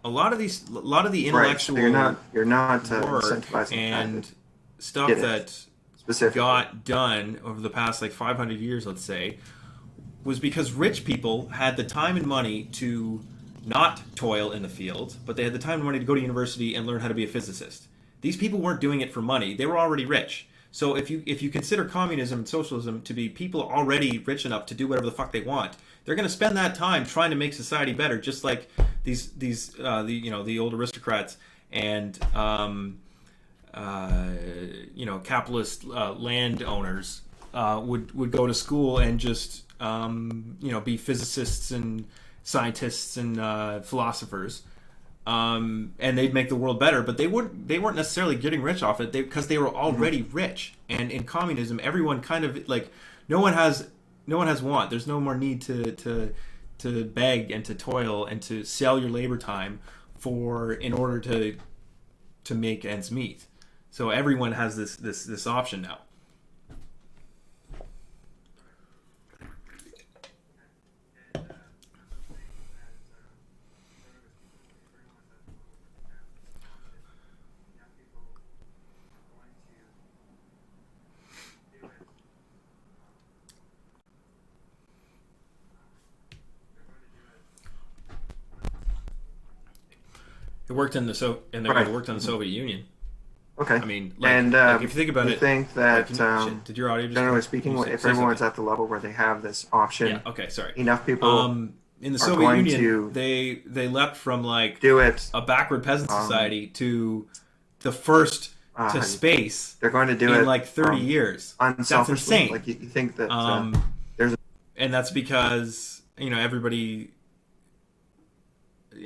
a lot of the intellectual Right. So you're not work incentivizing and that stuff did it that specifically. got done over the past like 500 years, let's say, was because rich people had the time and money to not toil in the field, but they had the time and money to go to university and learn how to be a physicist. These people weren't doing it for money; they were already rich. So if you consider communism and socialism to be people already rich enough to do whatever the fuck they want, they're going to spend that time trying to make society better, just like the old aristocrats and capitalist landowners would go to school and just be physicists and scientists and philosophers. And they'd make the world better, but they weren't necessarily getting rich off it because they were already rich. And in communism, everyone kind of like no one has want. There's no more need to beg and to toil and to sell your labor time in order to make ends meet. So everyone has this option now. It worked in Right. it worked on the Soviet Union. Okay. I mean, like, And if you think about you it, think that shit, did your audio just generally speaking, you say if everyone's something? at the level where they have this option, Yeah. Okay. Sorry. enough people In the are Soviet going Union, to they leapt from like do it. a backward peasant society to the first to space They're going to do in it like 30 years. That's unselfishly. insane. Like you think that there's And that's because everybody.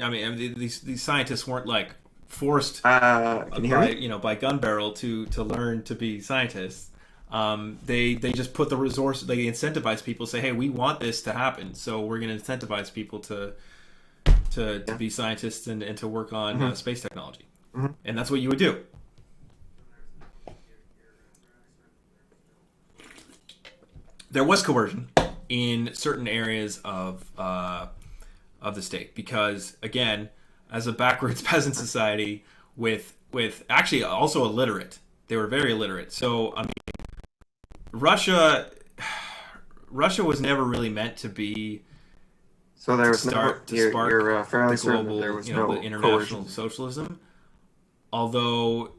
I mean, these scientists weren't like forced can you hear me? by gun barrel to learn to be scientists. They just put the resource. They incentivize people. Say, hey, we want this to happen, so we're going to incentivize people to be scientists and to work on space technology. Mhm. And that's what you would do. There was coercion in certain areas of of the state because, again, as a backwards peasant society with actually also illiterate, they were very illiterate. So I mean, Russia Russia was never really meant to be So there to was no. start to spark You're the fairly certain that there global, was the no international coercion. socialism. Although,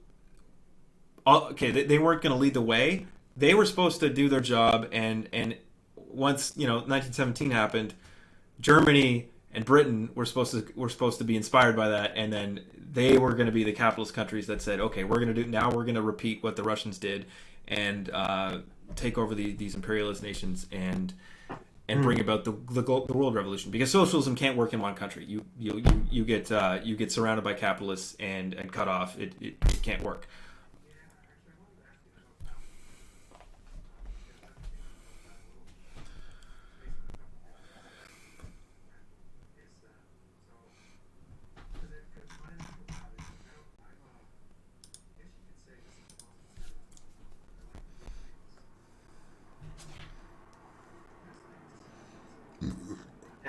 okay, they weren't going to lead the way. They were supposed to do their job, and once 1917 happened, Germany and Britain were supposed to be inspired by that, and then they were going to be the capitalist countries that said, okay, we're going to repeat what the Russians did, and take over these imperialist nations and bring about the world revolution, because socialism can't work in one country. You get surrounded by capitalists and cut off. It can't work.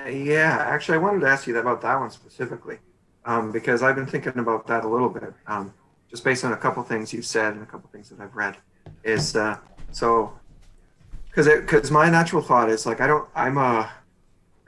Yeah, actually, I wanted to ask you about that one specifically, because I've been thinking about that a little bit, just based on a couple things you've said and a couple things that I've read. Is so because my natural thought is like I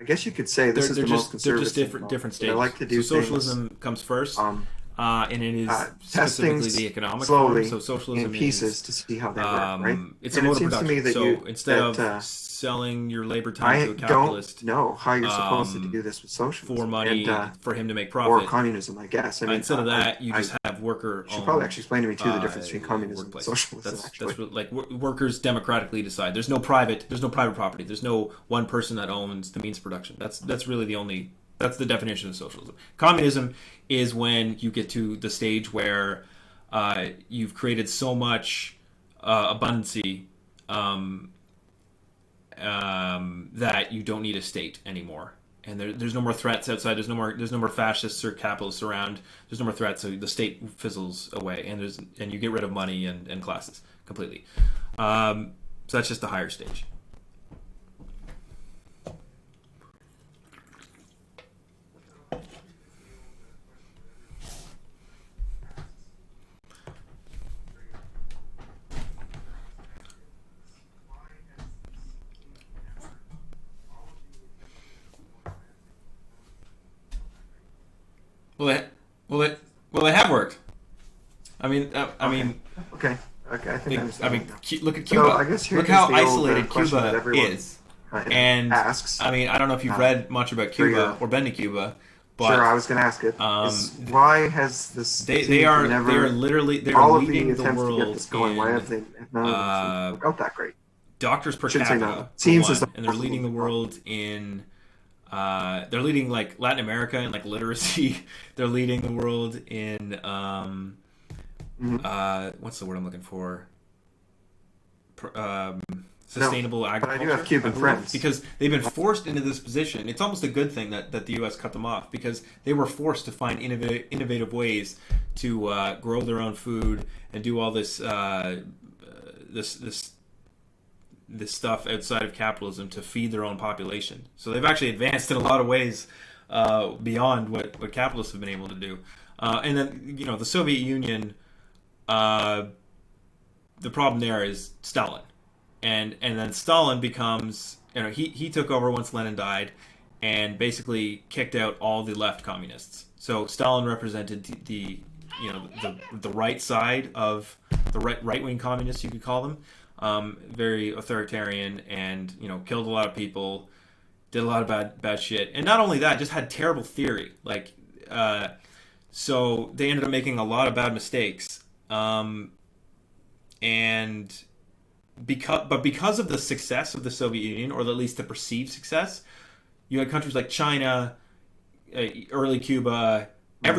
guess you could say this is the most They're just conservative thing about different it. I stages. like to So do things socialism comes first, um, and it is test specifically things the economic form. slowly So in socialism pieces is to see how they work, right? it's a And it mode of seems to me production. that So instead of that selling your labor time to I a don't capitalist know how you're supposed to do um, this with for socialism and money for him to make or profit, communism, I guess. I mean, instead of that, you I just have you should probably worker-owned actually explain to me too the difference between communism and workplaces. socialism. That's Actually, what, like workers democratically decide. There's no private property. There's no one person that owns the means of production. That's really that's the definition of socialism. Communism is when you get to the stage where you've created so much abundancy that you don't need a state anymore, and there's no more threats outside. There's no more fascists or capitalists around. There's no more threats, so the state fizzles away, and you get rid of money and classes completely. So that's just the higher stage. Well, they, well, they, well, they have worked. I mean, I okay, mean, okay, okay. I think I I understand mean, that now. Look at So I Cuba. guess Look here's how the old isolated question that Cuba everyone is. kind of And asks I mean, I don't know if you've uh, read much about for Cuba your. or been to Cuba, Sure, I but was going to ask it. um, Is why has this they seemed to are never literally they are all of the leading the attempts to get world this going? Why in have none of them seemed to uh, work out that great? doctors I per shouldn't say none of capita them. for Seems as though one, and they're most of leading them the have worked. world in they're leading like Latin America in like literacy. They're leading the world in Mhm. what's the word I'm looking for? No, Sustainable but I do have agriculture, I Cuban believe, friends. because they've been forced into this position. It's almost a good thing that the U.S. cut them off, because they were forced to find innovative ways to grow their own food and do all this this stuff outside of capitalism to feed their own population. So they've actually advanced in a lot of ways beyond what capitalists have been able to do. And then the Soviet Union, uh, the problem there is Stalin, and then Stalin becomes he took over once Lenin died, and basically kicked out all the left communists. So Stalin represented the right side of the right wing communists, you could call them, very authoritarian, and killed a lot of people, did a lot of bad shit, and not only that, just had terrible theory. Like, so they ended up making a lot of bad mistakes, and because of the success of the Soviet Union, or at least the perceived success, you had countries like China, early Cuba, Mm.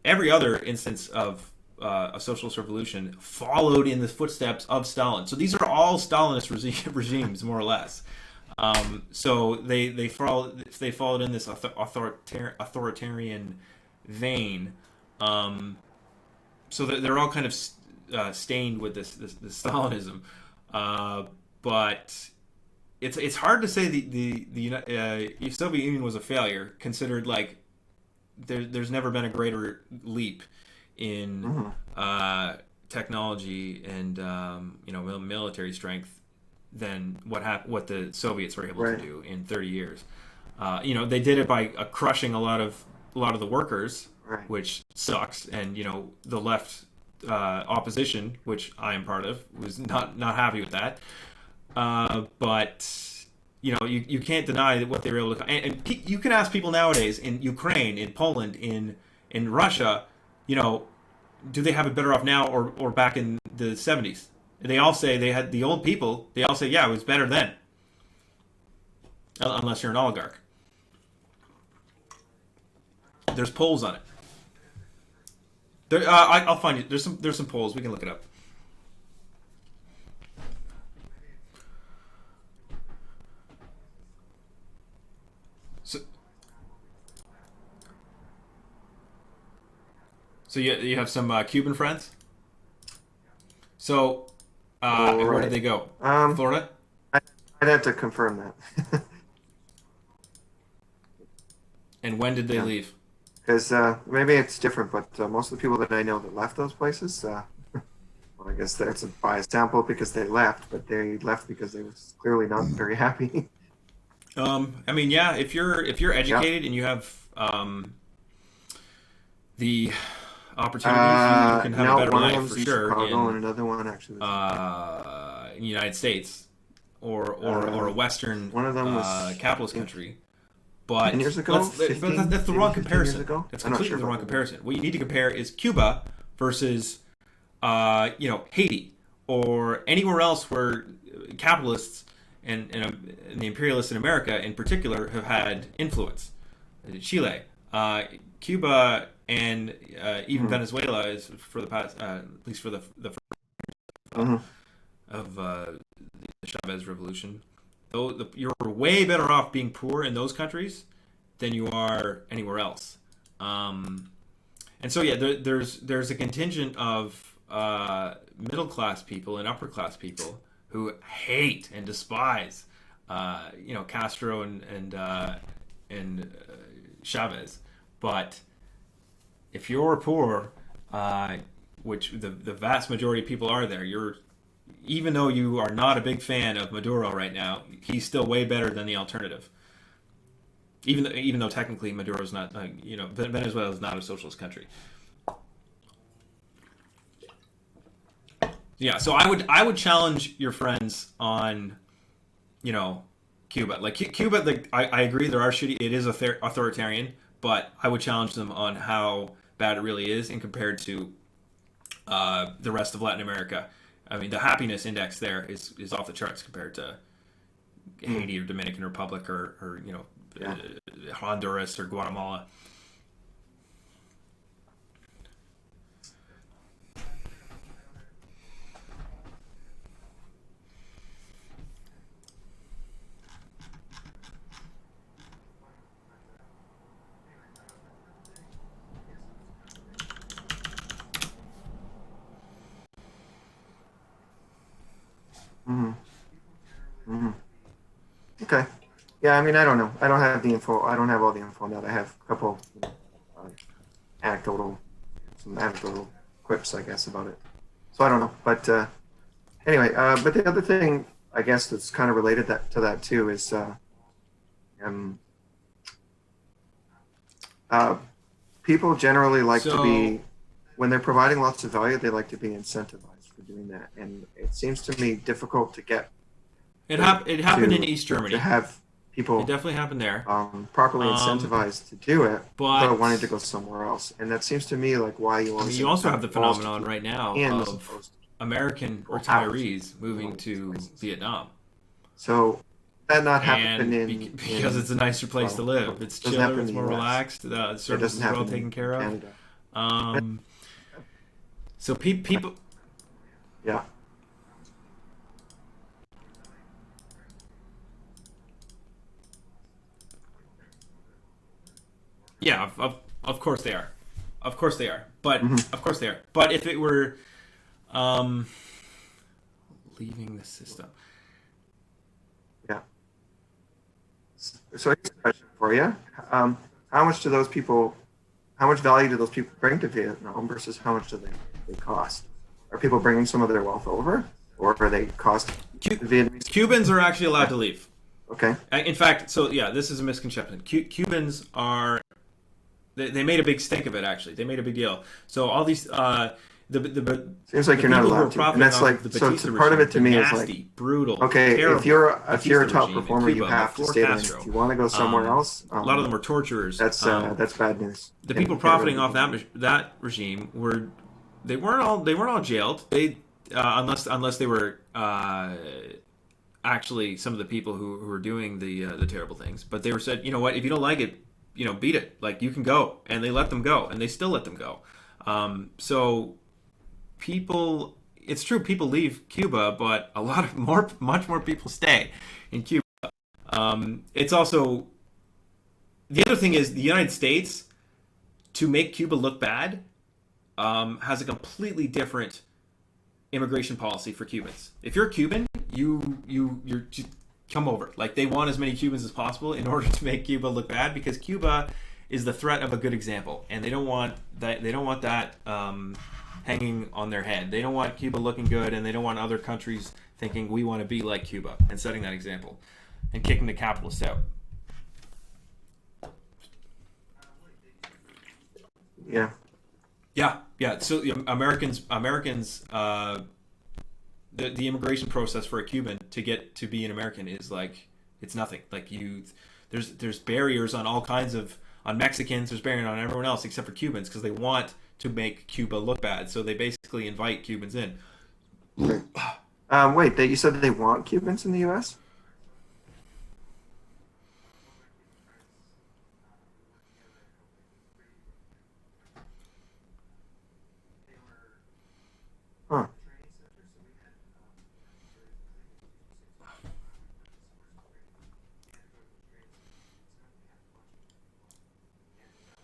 every other instance of a socialist revolution followed in the footsteps of Stalin. So these are all Stalinist regimes, more or less. So they followed in this authoritarian vein. So they're all kind of stained with this Stalinism. But it's hard to say the Soviet Union was a failure, considered like there's never been a greater leap in Hmm. technology and military strength than what the Soviets were able to Right. do in 30 years. They did it by crushing a lot of the workers, Right. which sucks, and the left opposition, which I am part of, was not happy with that. But you can't deny that what they were able to. And you can ask people nowadays in Ukraine, in Poland, in Russia, you know, do they have it better off now or back in the 70s? They all say they had the old people. They all say, yeah, it was better then, unless you're an oligarch. There's polls on it. I'll find you. There's some polls. We can look it up. So, so you have some Cuban friends. So, All and where did right. they go? Um, Florida. I, I'd have to confirm that. And when did they Yeah, leave? because maybe it's different, but most of the people that I know that left those places, well, I guess that's a biased sample because they left, but they left because they was clearly not very happy. I mean, yeah, if you're Yeah. educated and you have the opportunities, you can have a No, better one of life for them's in sure Chicago, and another one actually was in. in the United States or a Uh, Western one of them was, I capitalist think, country. 10 But years ago, that's 15, the maybe wrong 15 years comparison. ago. That's I'm not sure completely the about wrong that. comparison. What you need to compare is Cuba versus Haiti or anywhere else where capitalists and the imperialists in America in particular have had influence. Chile, Cuba, and even Hmm. Venezuela is for the past, at least for the first Hmm. of the Chavez Revolution. Though you're way better off being poor in those countries than you are anywhere else. Um, and so yeah, there's a contingent of middle class people and upper class people who hate and despise Castro and Chavez. But if you're poor, uh, which the vast majority of people are there, you're even though you are not a big fan of Maduro right now, he's still way better than the alternative. Even though technically Maduro's not, Venezuela is not a socialist country. Yeah, so I would challenge your friends on you know Cuba. Like Cuba, I agree there are shitty. It is authoritarian, but I would challenge them on how bad it really is, and compared to the rest of Latin America. I mean, the happiness index there is off the charts compared to Hmm. Haiti or Dominican Republic or Yeah. Honduras or Guatemala. Hmm. Hmm. Okay. Yeah, I mean, I don't know. I don't have the info. I don't have all the info on that. I have a couple, anecdotal, some anecdotal quips, I guess, about it. So I don't know. But anyway, but the other thing, I guess, that's kind of related to that too is um, uh, people generally like to So be, when they're providing lots of value, they like to be incentivized for doing that. And it seems to me difficult to get it happened in East to Germany. have It people definitely happened there. properly Um, incentivized to do it without wanting to but go somewhere else. And that seems to me like why you I mean, always you end up also have having the walls to phenomenon keep right people now in as of opposed to American people out retirees in a moving lot of these to places. Vietnam, So that not happen and because it's a nicer place to well, live. It's doesn't chiller. happen It's in the more U.S. relaxed. The It doesn't services are all happen taken in care of. Canada. Um, so people, Yeah. yeah, of course they are, of course they are. But Hmm. of course they are. But if it were um, leaving the system, Yeah. So here's a question for you. How much do those people, how much value do those people bring to Vietnam versus how much do they cost? Are people bringing some of their wealth over, or are they costing the Vietnamese? Cubans are actually allowed Yeah. to leave. Okay. In fact, so yeah, this is a misconception. Cubans are they made a big stink of it. Actually, they made a big deal. So all these Seems like the you're not people who are allowed to, and profiting that's off like of the so. Batista Part of regime, it to the me is like, nasty, brutal, okay, terrible if you're a Batista top regime in performer, you Cuba have to before stay there. And Castro. if you want to go somewhere else, A lot of them were torturers. that's bad news. The Can't- people can't really profiting off do that. that regime were they weren't all jailed. They unless they were actually some of the people who were doing the terrible things. But they were said, you know what, if you don't like it, beat it. Like, you can go, and they let them go, and they still let them go. So people, it's true, people leave Cuba, but much more people stay in Cuba. It's also the other thing is the United States, to make Cuba look bad, has a completely different immigration policy for Cubans. If you're Cuban, you're just come over. Like, they want as many Cubans as possible in order to make Cuba look bad, because Cuba is the threat of a good example, and they don't want that. They don't want that hanging on their head. They don't want Cuba looking good, and they don't want other countries thinking we want to be like Cuba and setting that example and kicking the capitalists out. Yeah. Yeah. So Americans, the immigration process for a Cuban to get to be an American is like, it's nothing. Like, there's barriers on all kinds of, on Mexicans, there's barriers on everyone else except for Cubans, because they want to make Cuba look bad. So they basically invite Cubans in. Wait, you said they want Cubans in the U.S.? Huh.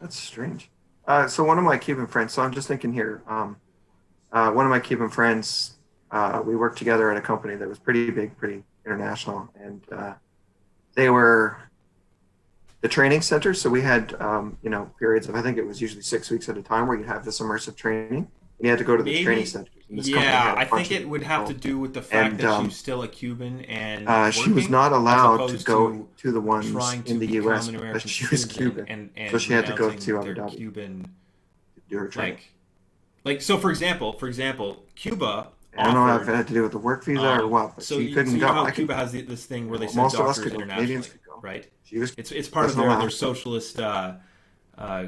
That's strange. So one of my Cuban friends. So I'm just thinking here. One of my Cuban friends. We worked together at a company that was pretty big, pretty international, and they were the training center. So we had, periods of, I think it was usually 6 weeks at a time, where you'd have this immersive training. And you had to go to the training Maybe. centers. And this company Yeah, had a I bunch think of it would have to people. do with the fact And that she's still a Cuban and she was working, not as allowed to opposed go to the ones trying to in the become U.S. an because American she was citizen Cuban. and So she had to go renouncing to Abu their Dhabi Cuban, to do her training. like so. For example, Cuba I don't know if it offered. had to do with the work visa or what, but So she couldn't you know go. how I could, Cuba has this thing where they send most of us doctors could go. internationally, Canadians could go. right? She was It's part of wasn't their allowed. socialist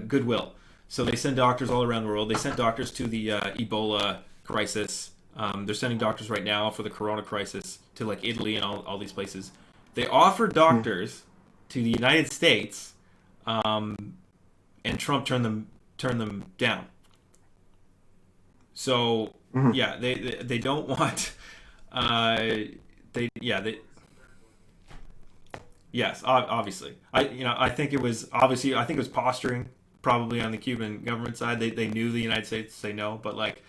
goodwill. So they send doctors all around the world. They sent doctors to the Ebola crisis. They're sending doctors right now for the Corona crisis to, like, Italy and all these places. They offer doctors to the United States, and Trump turned them down. So Mhm. yeah, they don't want. They yes, obviously. I think it was posturing, probably, on the Cuban government side. They knew the United States say no, but, like,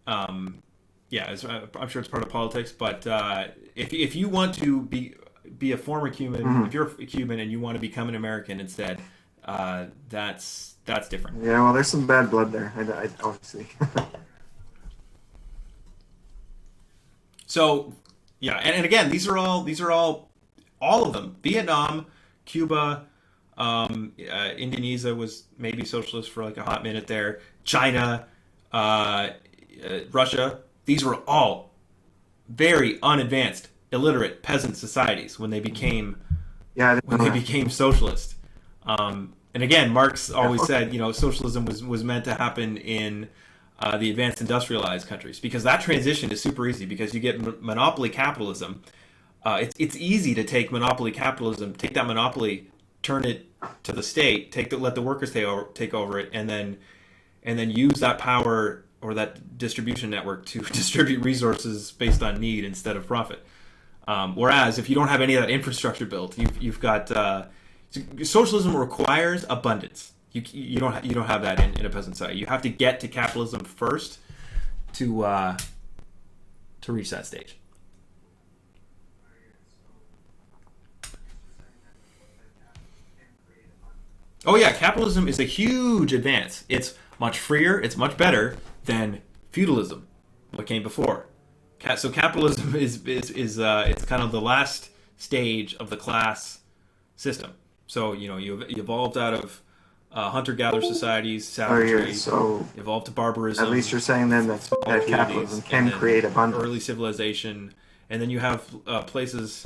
yeah, I'm sure it's part of politics. But if you want to be a former Cuban, if you're a Cuban and you want to become an American instead, that's different. Yeah, well, there's some bad blood there. I obviously. So yeah, and again, these are all of them. Vietnam, Cuba, Indonesia was maybe socialist for like a hot minute there. China, Russia. These were all very unadvanced, illiterate peasant societies when they became Yeah, I didn't know that. socialist. And again, Marx always said, socialism was meant to happen in the advanced industrialized countries, because that transition is super easy, because you get monopoly capitalism. It's easy to take monopoly capitalism, take that monopoly, turn it to the state, let the workers take over it, and then use that power or that distribution network to distribute resources based on need instead of profit. Whereas if you don't have any of that infrastructure built, you've got socialism requires abundance. You don't have that in a peasant society. You have to get to capitalism first to reach that stage. Oh yeah, capitalism is a huge advance. It's much freer. It's much better than feudalism, what came before. So capitalism is it's kind of the last stage of the class system. So you evolved out of hunter-gatherer societies, savagery, So evolved to at least barbarism, you're saying then small that capitalism communities, and can create then abundance. early civilization, and then you have places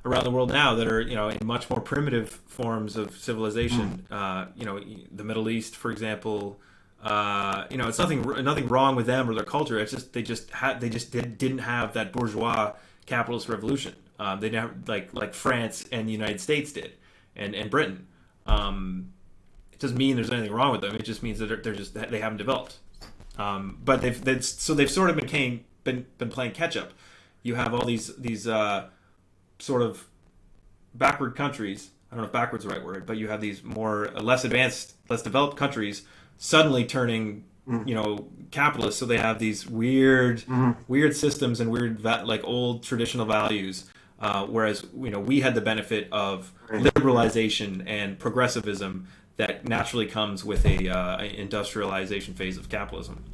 around the world now that are in much more primitive forms of civilization. The Middle East, for example. It's nothing wrong with them or their culture. It's just didn't have that bourgeois capitalist revolution. They never like France and the United States did, and Britain. It doesn't mean there's anything wrong with them. It just means that they haven't developed. But they've sort of been playing catch up. You have all these sort of backward countries. I don't know if backward's the right word, but you have these more less advanced, less developed countries suddenly turning capitalist. So they have these weird systems and weird like old traditional values, whereas we had the benefit of liberalization and progressivism that naturally comes with a industrialization phase of capitalism.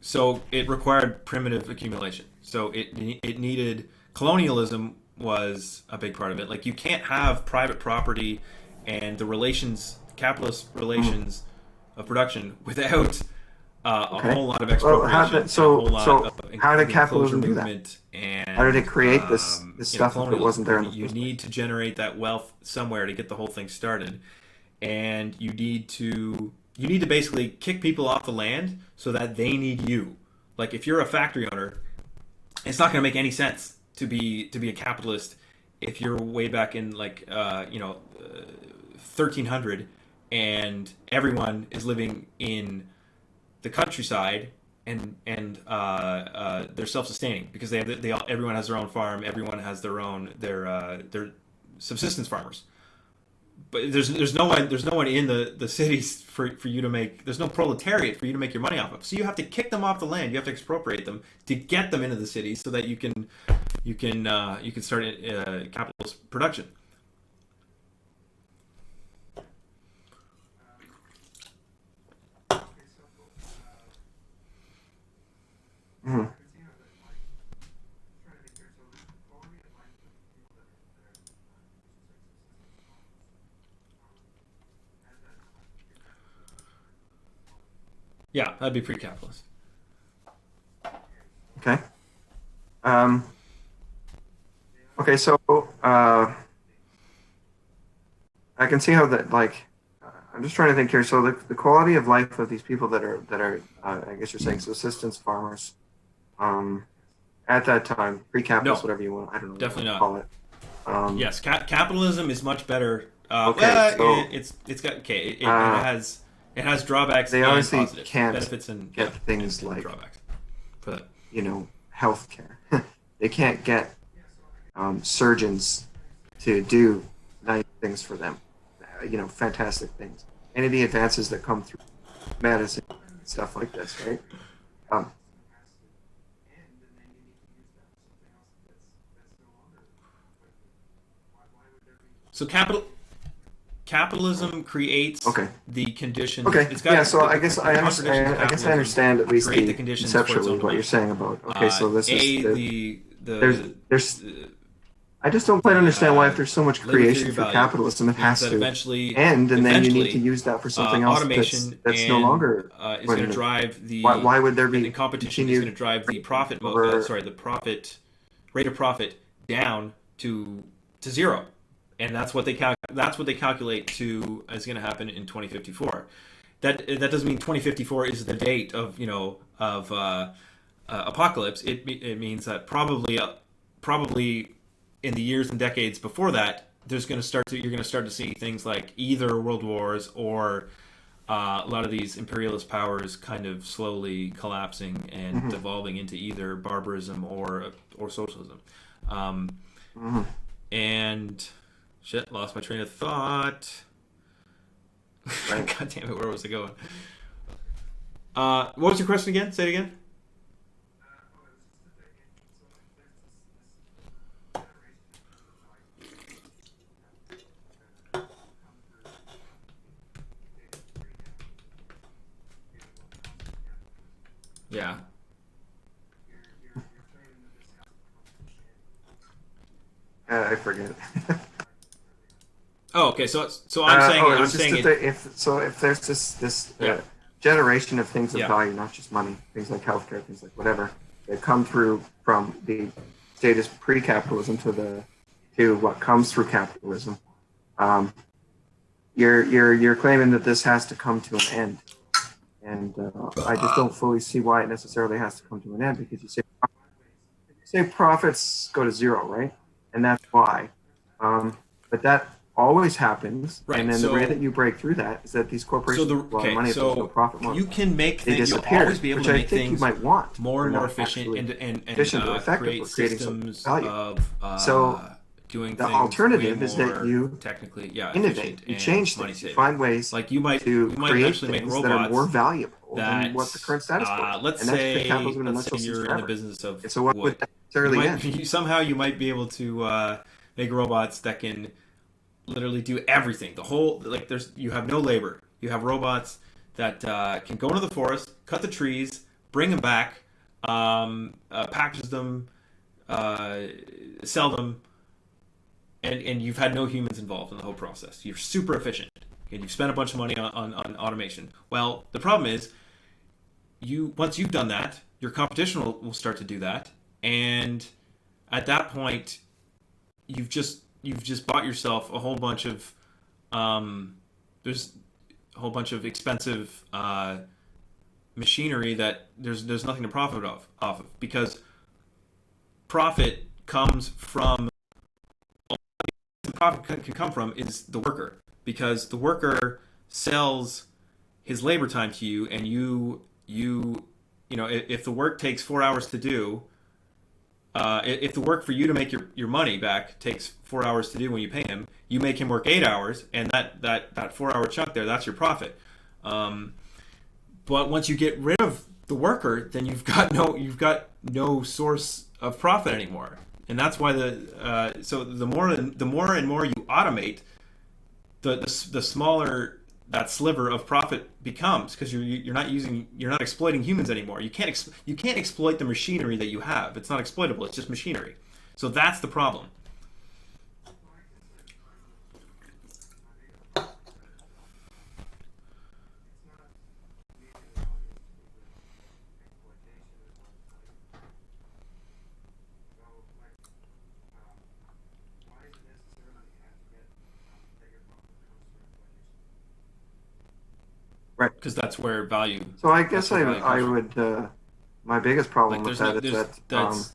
So it required primitive accumulation. So it needed colonialism was a big part of it. Like you can't have private property and the capitalist relations of production without a whole lot of expropriation. How did capitalism do that? And how did it create this stuff if it wasn't there in the you need to generate that wealth somewhere to get the whole thing started, and you need to basically kick people off the land so that they need you. Like if you're a factory owner, it's not going to make any sense to be a capitalist if you're way back in 1300 and everyone is living in the countryside and they're self-sustaining because everyone has their own farm, everyone has their subsistence farmers. But there's no one in the cities for you to make. There's no proletariat for you to make your money off of. So you have to kick them off the land. You have to expropriate them to get them into the cities so that you can start capitalist production. Mm-hmm. Yeah, that'd be pre-capitalist. Okay. Okay, so I can see how that I'm just trying to think here. So the quality of life of these people that are I guess you're saying subsistence farmers, at that time, pre-capitalist, No, whatever you want, I don't know, definitely not. Call it. Yes, capitalism is much better. It has drawbacks. They and obviously positives, can't benefits and get things like drawbacks for that. Healthcare. They can't get surgeons to do nice things for them. Fantastic things. Any of the advances that come through medicine, stuff like this, right? So capitalism creates the conditions. Okay. It's got So I guess I understand at least the conditions for its conceptually own what you're saying about. Okay, so this is there's. I just don't quite understand why, if there's so much creation for capitalism, it has to end, and then you need to use that for something else that's no longer is going to drive the. Why would there be in competition is going to drive the profit the profit rate of profit down to zero, and that's what they calculate is going to happen in 2054. That doesn't mean 2054 is the date of apocalypse. It means that probably in the years and decades before that, you're going to start to see things like either world wars or a lot of these imperialist powers kind of slowly collapsing and devolving into either barbarism or socialism. And shit, lost my train of thought. Right. God damn it, where was I going? What was your question again? Say it again. Yeah. I forget. Oh, okay. So I'm saying It I'm was just saying that it. if there's this Yeah. generation of things of Yeah. value, not just money, things like healthcare, things like whatever, that come through from the status pre-capitalism to what comes through capitalism. Um, you're claiming that this has to come to an end, and I just don't fully see why it necessarily has to come to an end because you say profits go to zero, right? And that's why. But that always happens. And Right. then the way that you break through that is that these So corporations the make a lot of okay. money if there's no So profit you motive. can make They things. You'll disappear, always be able which to I make think you things might want. more They're and more not efficient actually and efficient or effective create or creating some systems value. of So doing the things way alternative is that more you technically, yeah, innovate, efficient you and change money things, you saving. find ways Like to you might create eventually make things that are more robots valuable than that what the current status quo is. let's And that's been say capitalism in a nutshell since you're in the forever. business of And so what would wood. that You necessarily might end? somehow you might be able to make robots that can literally do everything. The whole like there's you have no labor. You have robots that can go into the forest, cut the trees, bring them back, package them, uh, sell them, and you've had no humans involved in the whole process. You're super efficient, and you've spent a bunch of money on automation. Well, the problem is you once you've done that, your competition will start to do that, and at that point, you've just bought yourself a whole bunch of there's a whole bunch of expensive machinery that there's nothing to profit off of because profit comes from the profit can come from is the worker because the worker sells his labor time to you and you know if the work takes 4 hours to do if the work for you to make your money back takes 4 hours to do when you pay him, you make him work 8 hours, and that 4 hour chunk there, that's your profit. Um, but once you get rid of the worker, then you've got no source of profit anymore, and that's why so the more and more you automate, the smaller that sliver of profit becomes because you're not exploiting humans anymore. You can't exploit the machinery that you have. It's not exploitable. It's just machinery. So that's the problem. Right. Because that's where value So I that's guess where I value I comes from. would my biggest Like problem with there's no that is there's that that's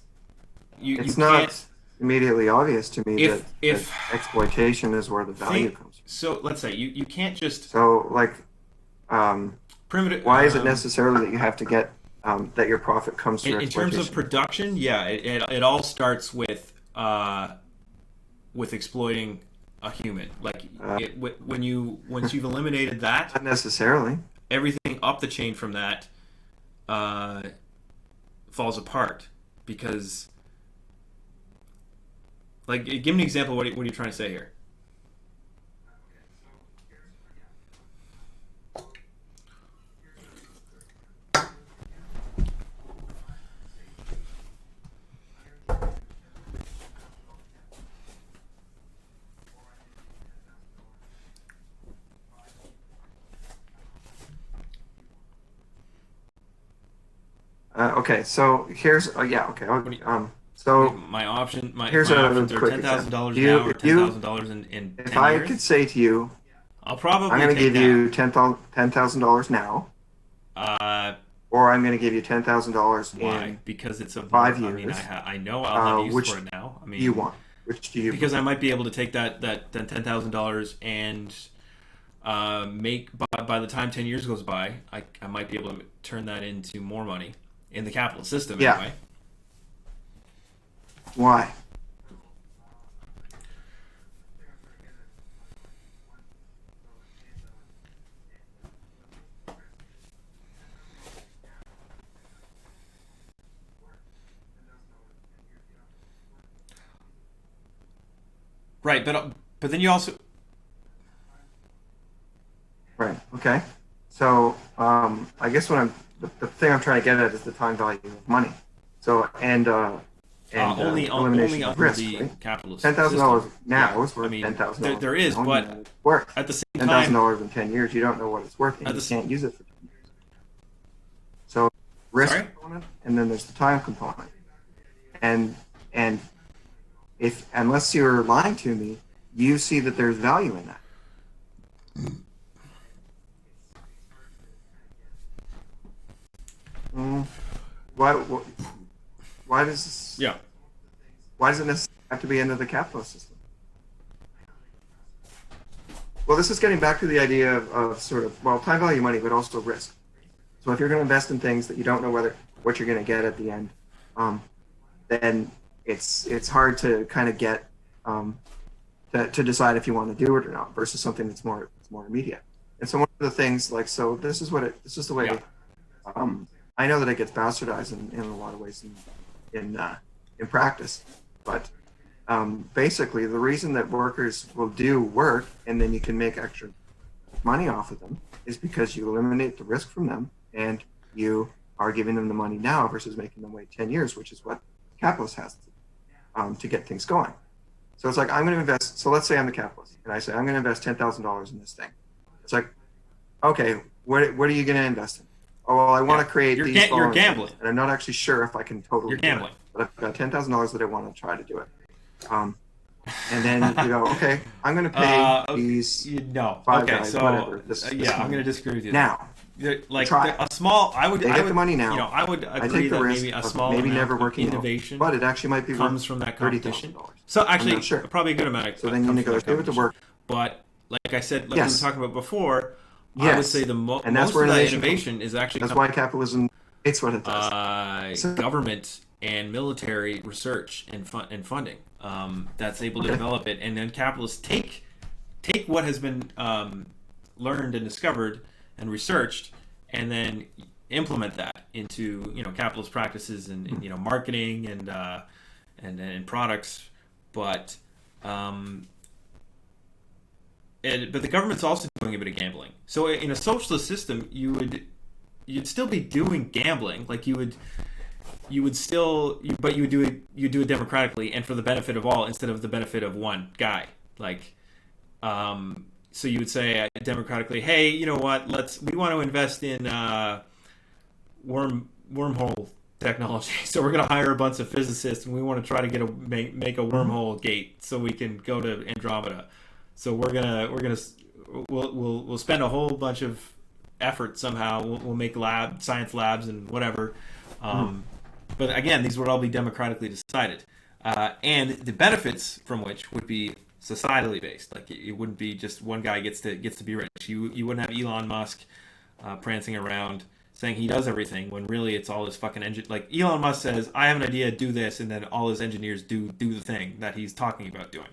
you it's can't not immediately obvious to me that if exploitation is where the value think comes from. so. Let's say you can't just So like um, primitive why is it necessarily that you have to get that your profit comes through in terms of exploitation? production. Yeah, it all starts with exploiting a human. Like when you once you've eliminated that, Not necessarily. everything up the chain from that uh, falls apart because like give me an example. What are you trying to say here? Okay, so here's yeah okay What do you, so my option my if here's my a options are quick ten thousand example. dollars You now or if ten you thousand dollars in if 10 I could years, say to you, I'll I'm probably going to take give now. you $10,000 now, Uh, or I'm going to give you $10,000 why? in Because it's a more. five I mean, years, I know I'll have use for which it now. I do you mean, want? Which do you because I prefer? might be able to take that $10,000 and make by the time 10 years goes by, I might be able to turn that into more money in the capital system Yeah. anyway. Why? Right, but then you also Right. Okay. So I guess the thing I'm trying to get at is the time value of money. So and only elimination of under risk. the Right. capitalist $10,000 system. Yeah, now is I worth ten mean thousand there dollars. there is, You know but what it's worth. at the same ten thousand time, dollars in 10 years, you don't know what it's worth, and at you the can't use it for 10 years. So risk sorry, component, and then there's the time component. And and if unless you're lying to me, you see that there's value in that. Mm, why why does this, yeah, why does it necessarily have to be into the capitalist system? Well, this is getting back to the idea of sort of, well, time value money, but also risk. So if you're going to invest in things that you don't know whether what you're going to get at the end, um, then it's hard to kind of get um, to decide if you want to do it or not versus something that's more immediate. And so one of the things like, so this is the yeah, way I know that it gets bastardized in a lot of ways in practice, but basically the reason that workers will do work and then you can make extra money off of them is because you eliminate the risk from them and you are giving them the money now versus making them wait 10 years, which is what capitalist has to get things going. So it's like, I'm going to invest. So let's say I'm the capitalist and I say, I'm going to invest $10,000 in this thing. It's like, okay, what are you going to invest in? Oh, well, I want yeah. to create You're these you're following gambling. things, and I'm not actually sure if I can totally You're do it. gambling. But I've got $10,000 that I want to try to do it. And then you go, okay, I'm going to pay these no. five Okay, guys, so whatever. yeah, I'm going to disagree with you there. now. Like Try it. a small, I would, They I get would, the money now. you know, I would I agree take the that risk maybe a of small maybe amount never of working out, innovation but it actually might be comes worth from that $30,000. competition. So I'm actually, not sure. probably a good amount So then you comes from that negotiate with the competition. work. But like I said, like we were Yes, talking about before, I would say yes, and that's most where of that innovation comes from. innovation is actually That's why capitalism hates what it does. So, government and military research and funding that's able to okay. develop it, and then capitalists take what has been learned and discovered and researched, and then implement that into capitalist practices and marketing and products, but but the government's also doing a bit of gambling. So in a socialist system, you'd still be doing gambling, like you would still, but you do it democratically and for the benefit of all instead of the benefit of one guy. Like, so you would say democratically, hey, you know what? We want to invest in wormhole technology. So we're going to hire a bunch of physicists and we want to try to make a wormhole gate so we can go to Andromeda. So we'll spend a whole bunch of effort somehow. We'll make science labs and whatever. But again, these would all be democratically decided, and the benefits from which would be societally based. Like it wouldn't be just one guy gets to be rich. You wouldn't have Elon Musk prancing around saying he does everything when really it's all his fucking engine. Like Elon Musk says, "I have an idea, do this," and then all his engineers do the thing that he's talking about doing.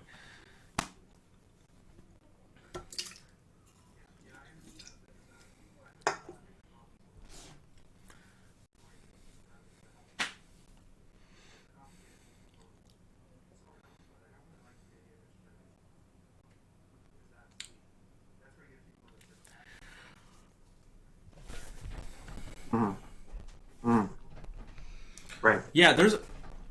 Mm-hmm. Mm-hmm. Right. Yeah,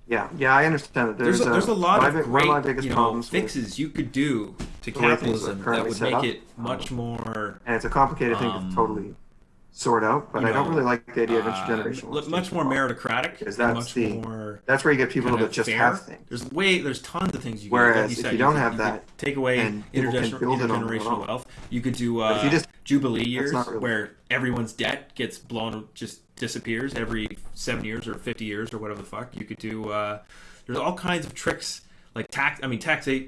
Yeah, I understand that. there's a lot of one of my great biggest problems fixes you could do to the way things are capitalism that currently would set make up, it much more and it's a complicated thing to totally sort out. But I don't really like the idea of intergenerational exchange much more meritocratic because and much more that's where you get people kind that of just fair. have things. There's tons of things you can do. Like Whereas you said, if you don't could, have you that, could take away then people can build it on their intergenerational own. wealth. You could do But if you just, jubilee that's years not really, where everyone's debt gets just disappears every 7 years or 50 years or whatever the fuck. You could do there's all kinds of tricks like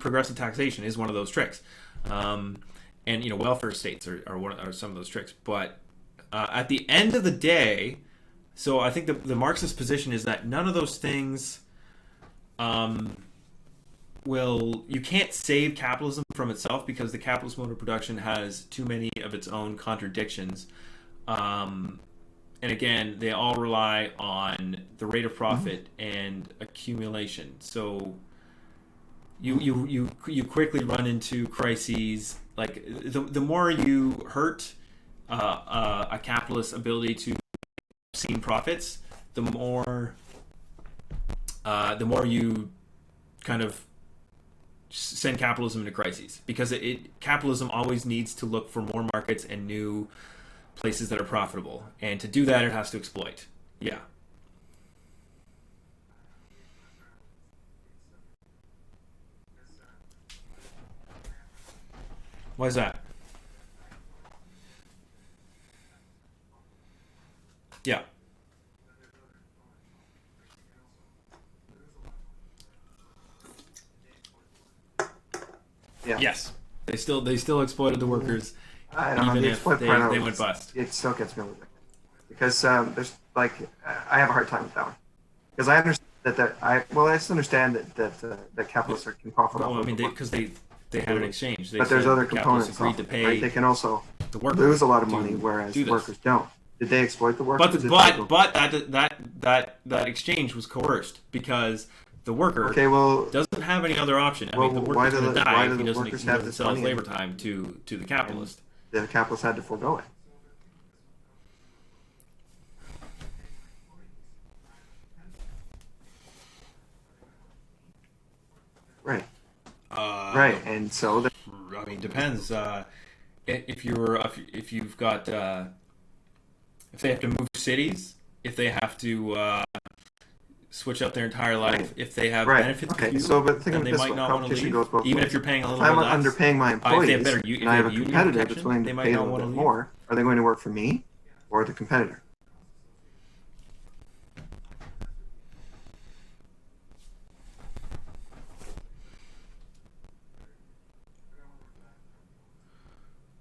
progressive taxation is one of those tricks, and welfare states are some of those tricks. But at the end of the day, so I think the Marxist position is that none of those things you can't save capitalism from itself because the capitalist mode of production has too many of its own contradictions. And again, they all rely on the rate of profit and accumulation. So you quickly run into crises. Like the more you hurt a capitalist's ability to obscene profits, the more you kind of send capitalism into crises, because capitalism always needs to look for more markets and new places that are profitable, and to do that it has to exploit. Yeah. Why is that? Yeah. Yeah. Yes. They still exploited the workers, I don't know. even The if exploit part, they went bust. it still gets me a little bit because there's like I have a hard time with that one because I understand I just understand that capitalists can profit off Well, I of mean, the work, because they had an exchange. They but there's said other the capitalists components agreed of to it, right? pay They can also the worker lose a lot of money, to whereas do the this. workers don't. Did they exploit the But workers? that exchange was coerced, because the worker Okay, well, doesn't have any other option. I well, mean, the worker's going to why die if do he the doesn't workers he have doesn't this sell his money labor time to the and capitalist. the capitalists had to forego it? Right, Uh, right, and so I mean, depends. If you've got if they have to move cities, if they have to switch up their entire life, right. if they have Right. benefits with Okay. you, So, but think then of it they this might way: not want to competition leave, goes both even ways. if you're paying a If little I'm bit less. underpaying my If they have employees better, and if I they have have a union competitor that's protection, willing to they might pay a not little want to bit leave. more, are they going to work for me or the competitor?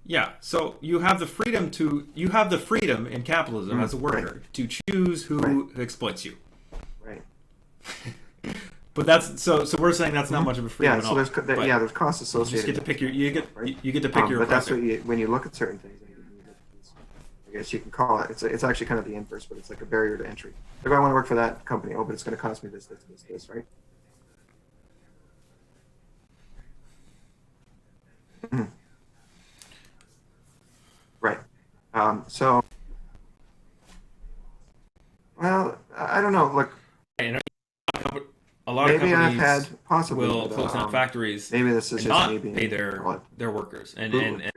Yeah, so you have the freedom in capitalism as a Right. worker to choose Right. who exploits you. Right. But that's so we're saying that's not much of a freedom Yeah. at So all. But there's costs you just associated get to with it, pick your right? you get to pick your But that's oppressor. what when you look at certain things, you get these, I guess you can call it. It's actually kind of the inverse, but it's like a barrier to entry. Like, I want to work for that company. Oh, but it's going to cost me this, right? Mhm. Right. So, well, I don't know. Look, And a lot of maybe I've companies had possibly, will but close down factories maybe this is and just me not pay being what their workers, foolish.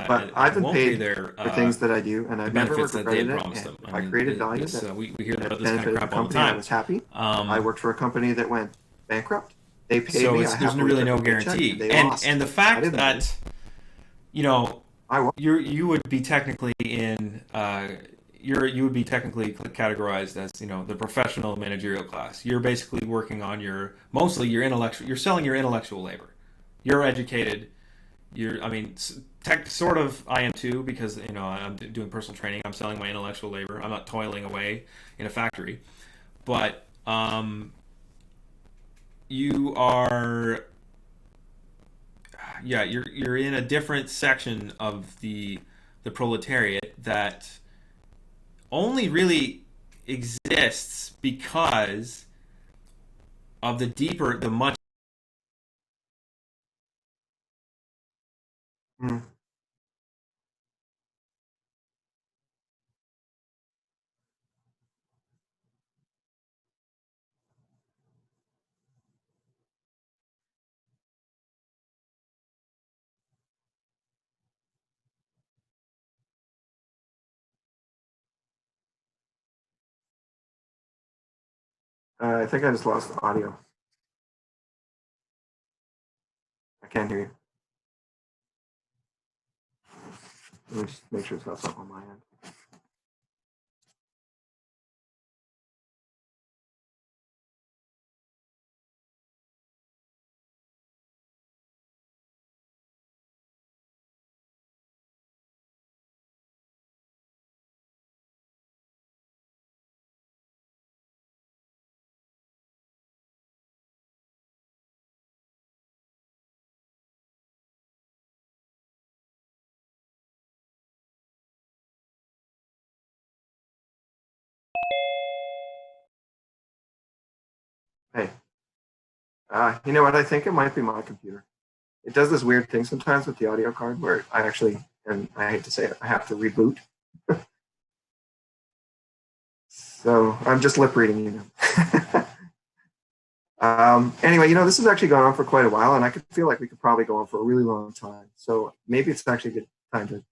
But I've and been won't pay paid their for things that I do, and the I've never benefits that they regretted had it. promised And them. I if I mean, created value this that we hear about this kind of benefited the crap all the company, I time. was happy. I worked for a company that went bankrupt. They paid So me. it's I there's happily really took no a paycheck, and guarantee, they and lost. the I fact didn't lose. that you know I won. you would be technically in you would be technically categorized as, the professional managerial class. You're basically working on mostly your intellectual. You're selling your intellectual labor. You're educated. I mean, sort of. I am too, because I'm doing personal training. I'm selling my intellectual labor. I'm not toiling away in a factory, but you are. Yeah, you're in a different section of the proletariat that only really exists because of the much. Mm. I think I just lost the audio. I can't hear you. Let me just make sure it's not something on my end. You know what? I think it might be my computer. It does this weird thing sometimes with the audio card where I actually, and I hate to say it, I have to reboot. So I'm just lip reading you now. Anyway, this has actually gone on for quite a while, and I could feel like we could probably go on for a really long time. So maybe it's actually a good time to